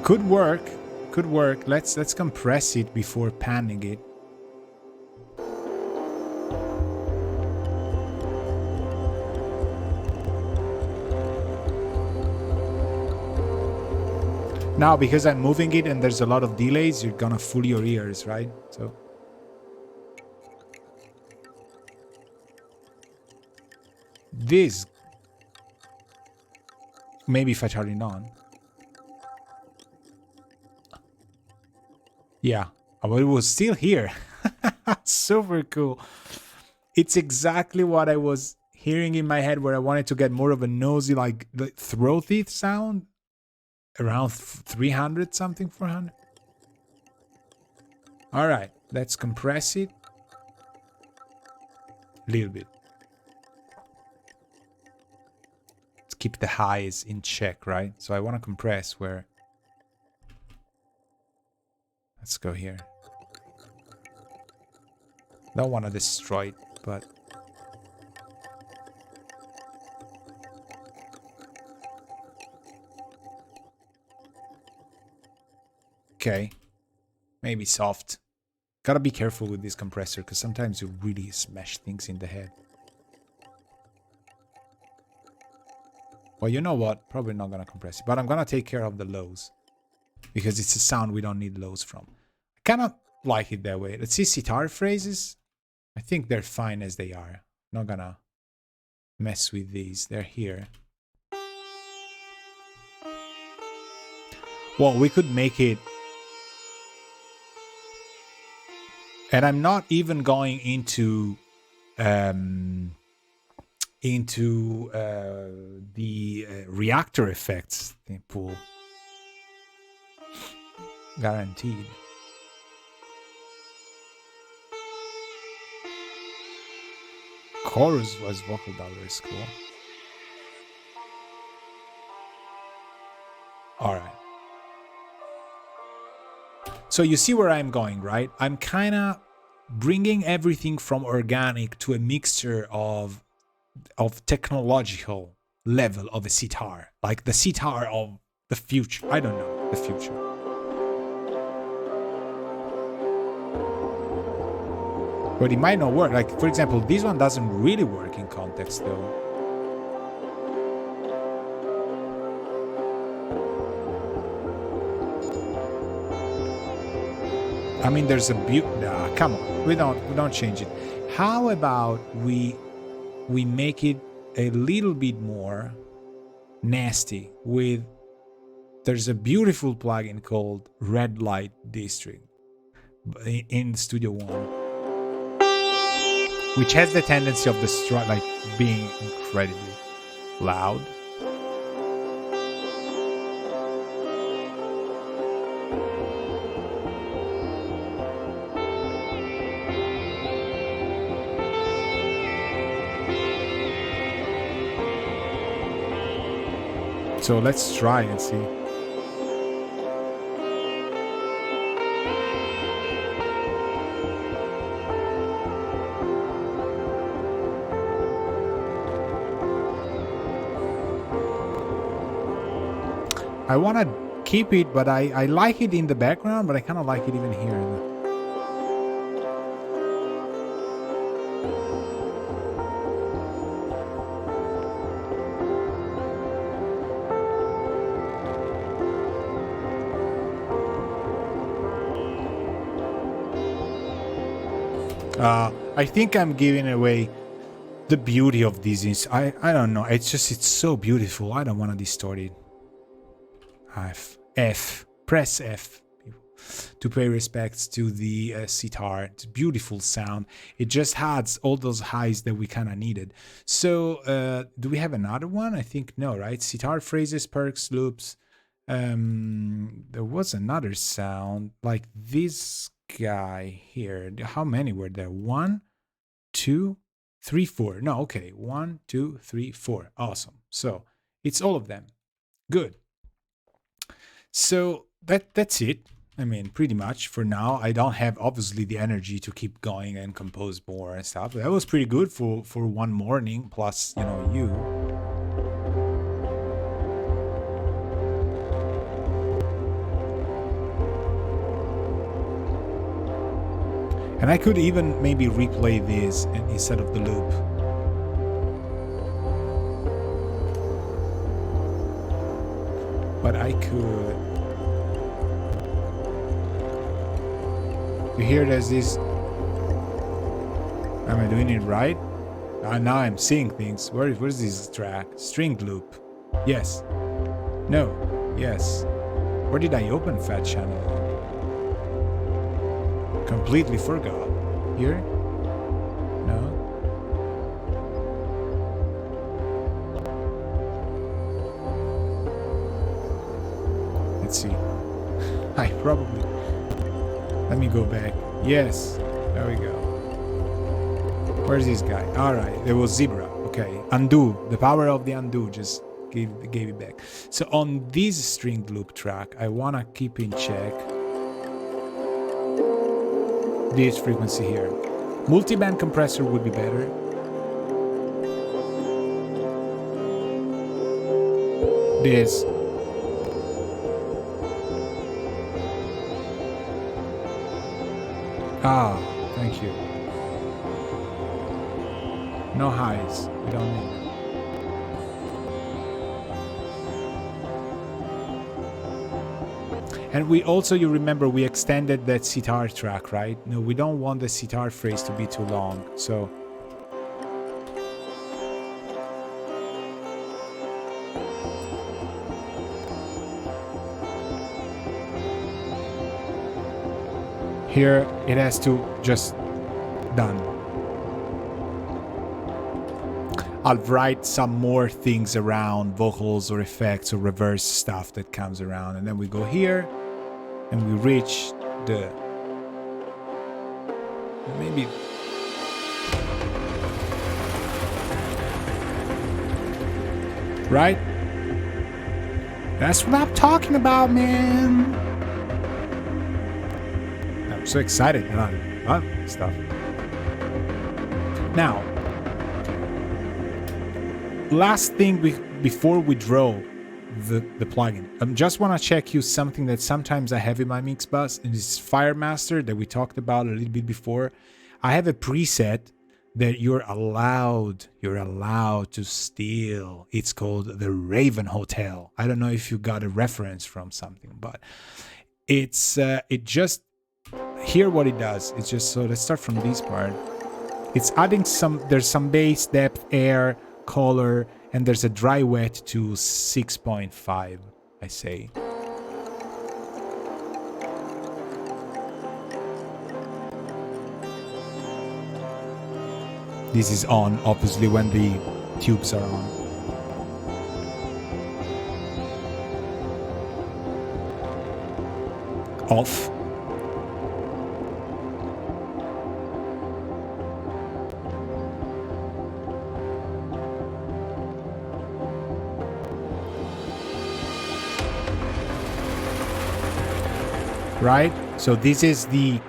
Speaker 1: Could work. Could work. Let's compress it before panning it. Now, because I'm moving it and there's a lot of delays, you're gonna fool your ears, right? So this, maybe if I turn it on. Yeah, but it was still here. Super cool. It's exactly what I was hearing in my head, where I wanted to get more of a nosy, like the throaty sound. Around 300 something, 400. All right, let's compress it a little bit. Let's keep the highs in check, right? So I want to compress where... Let's go here. Don't want to destroy it, but... Okay, maybe soft. Gotta be careful with this compressor, because sometimes you really smash things in the head. Well, you know what? Probably not gonna compress it, but I'm gonna take care of the lows, because it's a sound we don't need lows from. I kinda like it that way. Let's see sitar phrases. I think they're fine as they are. Not gonna mess with these. They're here. Well, we could make it... And I'm not even going into the reactor effects pool. Guaranteed. Chorus was vocal dollar is cool. All right. So you see where I'm going, right? I'm kind of bringing everything from organic to a mixture of technological level of a sitar. Like the sitar of the future. I don't know, the future. But it might not work. Like, for example, this one doesn't really work in context, though. I mean, there's a nah, come on, we don't change it. How about we make it a little bit more nasty with... There's a beautiful plugin called Red Light District in Studio One, which has the tendency of the like being incredibly loud. So let's try and see. I want to keep it, but I like it in the background, but I kind of like it even here. I think I'm giving away the beauty of this. I don't know. It's so beautiful. I don't want to distort it. Press F to pay respects to the sitar. It's a beautiful sound. It just adds all those highs that we kind of needed. So do we have another one? I think no, right? Sitar phrases, perks, loops. There was another sound like this guy here. How many were there? 1, 2, 3, 4. No, okay. 1, 2, 3, 4. Awesome. So it's all of them. Good. So that's it. I mean, pretty much for now. I don't have obviously the energy to keep going and compose more and stuff. That was pretty good for one morning. Plus, you know, you. And I could even maybe replay this instead of the loop. But I could. You hear there's this. Am I doing it right? Now I'm seeing things. Where's this track? String loop. Yes. No. Yes. Where did I open Fat Channel? Completely forgot. Here? No. Let's see. I probably. Let me go back. Yes. There we go. Where's this guy? Alright. There was Zebra. Okay. Undo. The power of the undo just gave it back. So on this stringed loop track, I want to keep in check this frequency here. Multiband compressor would be better. This. Ah, thank you. No highs. We don't need them. And we also, you remember, we extended that sitar track, right? No, we don't want the sitar phrase to be too long, so. Here, it has to just done. I'll write some more things around vocals or effects or reverse stuff that comes around. And then we go here and we reach the... Maybe... Right? That's what I'm talking about, man. I'm so excited about stuff. Now, last thing before we draw the plugin, I just want to check you something that sometimes I have in my mix bus, and this Firemaster that we talked about a little bit before. I have a preset that you're allowed to steal. It's called the Raven Hotel. I don't know if you got a reference from something, but it's it just hear what it does. It's just, so let's start from this part. It's adding there's some bass, depth, air, color, and there's a dry wet to 6.5, I say. This is on, obviously, when the tubes are on. Off. right? So this is the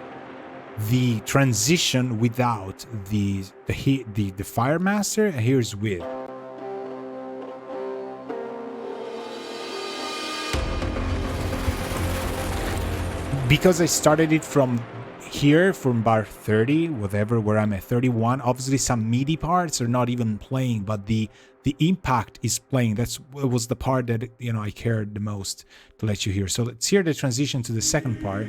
Speaker 1: transition without the Fire Master, and here's with. Because I started it from here, from bar 30, whatever, where I'm at 31, obviously some MIDI parts are not even playing, but the impact is playing. That was the part that, you know, I cared the most to let you hear. So let's hear the transition to the second part.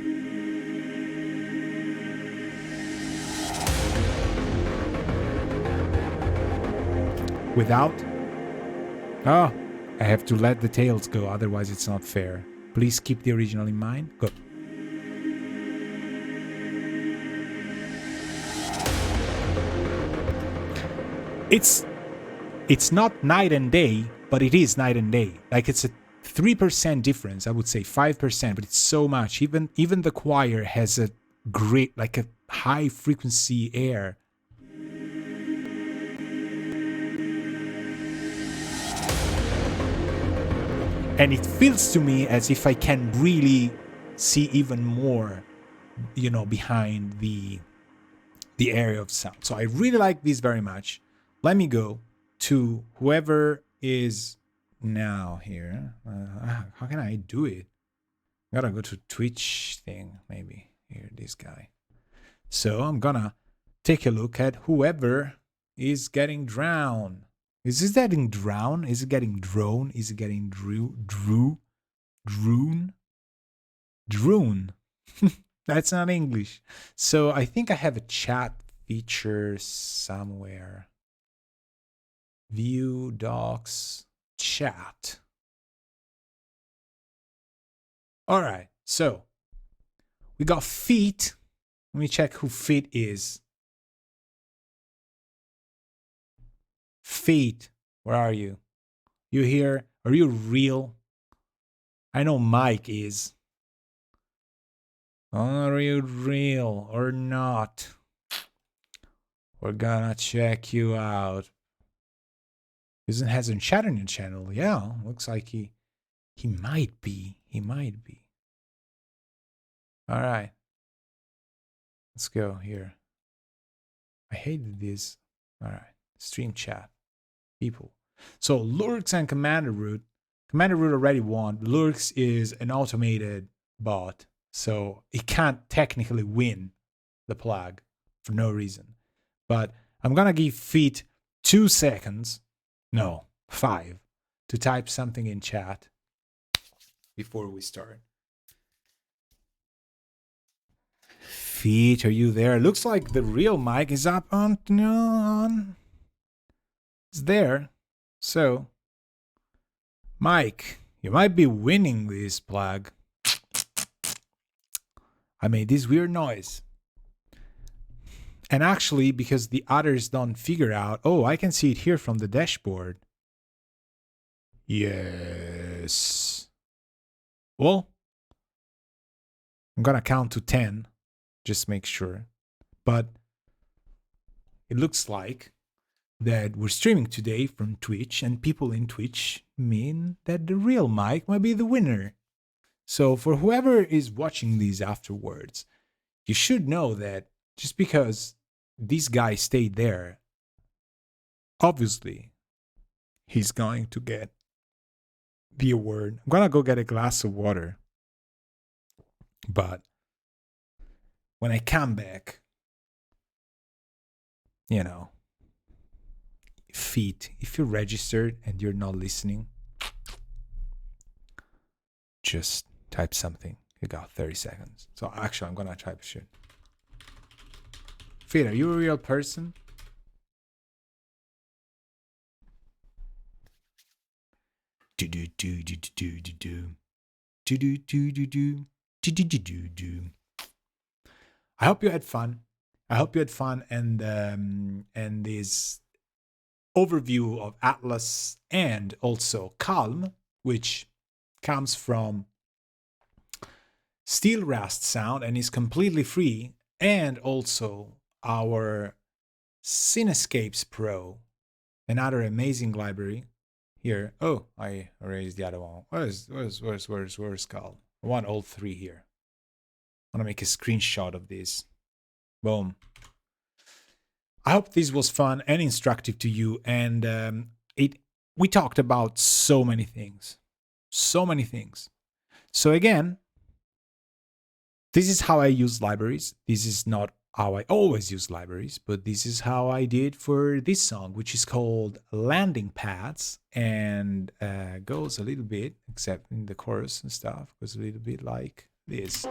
Speaker 1: Without. Oh, I have to let the tails go, otherwise it's not fair. Please keep the original in mind. Go. It's not night and day, but it is night and day. Like, it's a 3% difference, I would say 5%, but it's so much. Even the choir has a great, like a high frequency air. And it feels to me as if I can really see even more, you know, behind the area of sound. So I really like this very much. Let me go to whoever is now here. How can I do it? I gotta go to Twitch thing, maybe. Here, this guy. So I'm gonna take a look at whoever is getting drowned. Is this getting drowned? Is it getting drone? Is it getting droon? That's not English. So I think I have a chat feature somewhere. View, docs, chat. All right, so we got Feet. Let me check who Feet is. Feet, where are you? You here? Are you real? I know Mike is. Are you real or not? We're gonna check you out. Hasn't chat on your channel. Yeah, looks like he might be. He might be. All right. Let's go here. I hated this. All right. Stream chat. People. So Lurks and Commander Root. Commander Root already won. Lurks is an automated bot, so it can't technically win the plug for no reason. But I'm gonna give Feet 2 seconds. No, 5 to type something in chat before we start. Feet, are you there? Looks like the real mic is up on. It's there. So, Mike, you might be winning this plug. I made this weird noise. And actually, because the others don't figure out, oh, I can see it here from the dashboard. Yes. Well, I'm gonna count to 10, just make sure. But it looks like that we're streaming today from Twitch, and people in Twitch mean that the real Mike might be the winner. So for whoever is watching these afterwards, you should know that just because this guy stayed there, obviously he's going to get the award. I'm gonna go get a glass of water. But when I come back, you know, Feet, if you're registered and you're not listening, just type something. You got 30 seconds. So actually, I'm gonna type shit. Feet, are you a real person? Do do do do do do do do do do do do do do do do. I hope you had fun. I hope you had fun, and this overview of Atlas and also Calm, which comes from Steel Rast sound and is completely free, and also our Cinescapes Pro, another amazing library here. Oh, I erased the other one. Where's Calm? I want all three here. I'm gonna make a screenshot of this. Boom. I hope this was fun and instructive to you. And we talked about so many things. So many things. So again, this is how I use libraries. This is not how I always use libraries, but this is how I did for this song, which is called Landing Pads, and goes a little bit, except in the chorus and stuff, goes a little bit like this.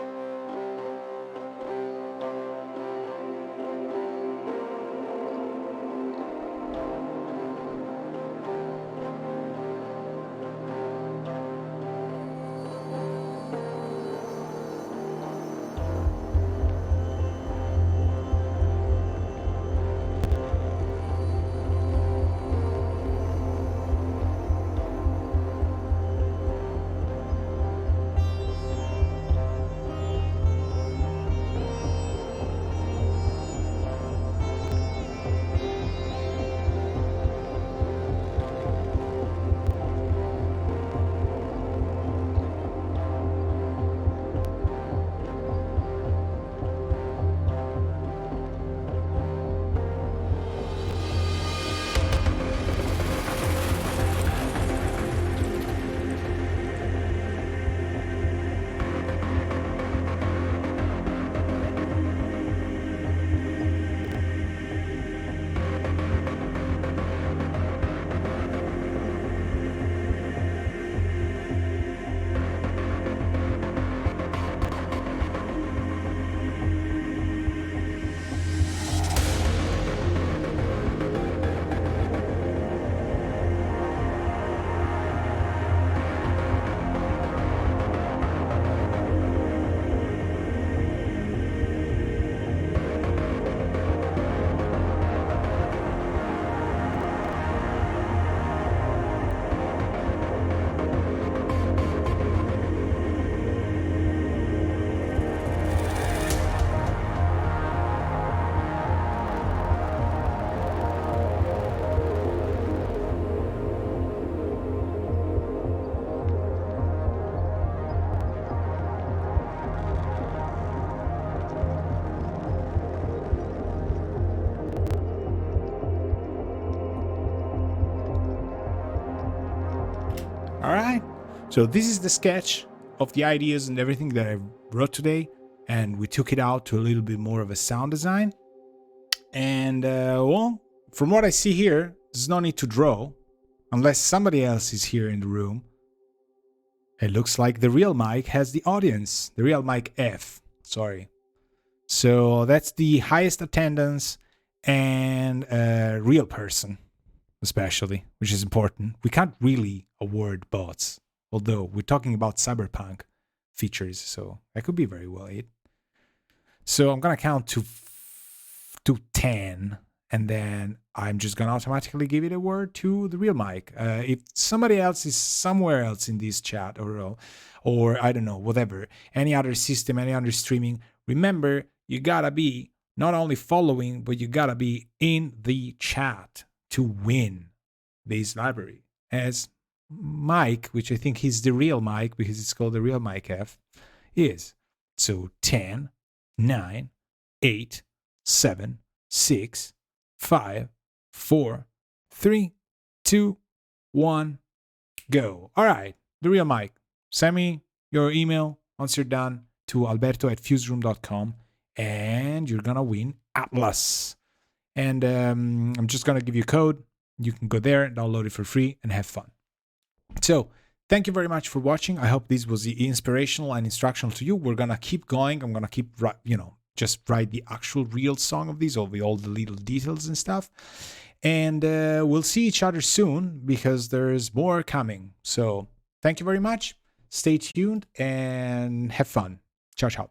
Speaker 1: All right. So this is the sketch of the ideas and everything that I wrote today, and we took it out to a little bit more of a sound design. And well, from what I see here, there's no need to draw unless somebody else is here in the room. It looks like the real mic has the audience, the real mic F, sorry. So that's the highest attendance and a real person, especially, which is important. We can't really award bots, although we're talking about cyberpunk features, so that could be very well it. So I'm gonna count to 10, and then I'm just gonna automatically give it a word to the real mic. If somebody else is somewhere else in this chat or I don't know, whatever, any other system, any other streaming, remember, you gotta be not only following, but you gotta be in the chat to win this library. As Mike, which I think he's the real Mike because it's called the real Mike F, is. So 10, 9, 8, 7, 6, 5, 4, 3, 2, 1, go. All right, the real Mike. Send me your email once you're done to alberto@fuseroom.com, and you're gonna win Atlas. And I'm just gonna give you a code. You can go there, download it for free, and have fun. So thank you very much for watching. I hope this was inspirational and instructional to you. We're gonna keep going. I'm gonna keep, just write the actual real song of these, with all the little details and stuff. And we'll see each other soon because there's more coming. So thank you very much. Stay tuned and have fun. Ciao, ciao.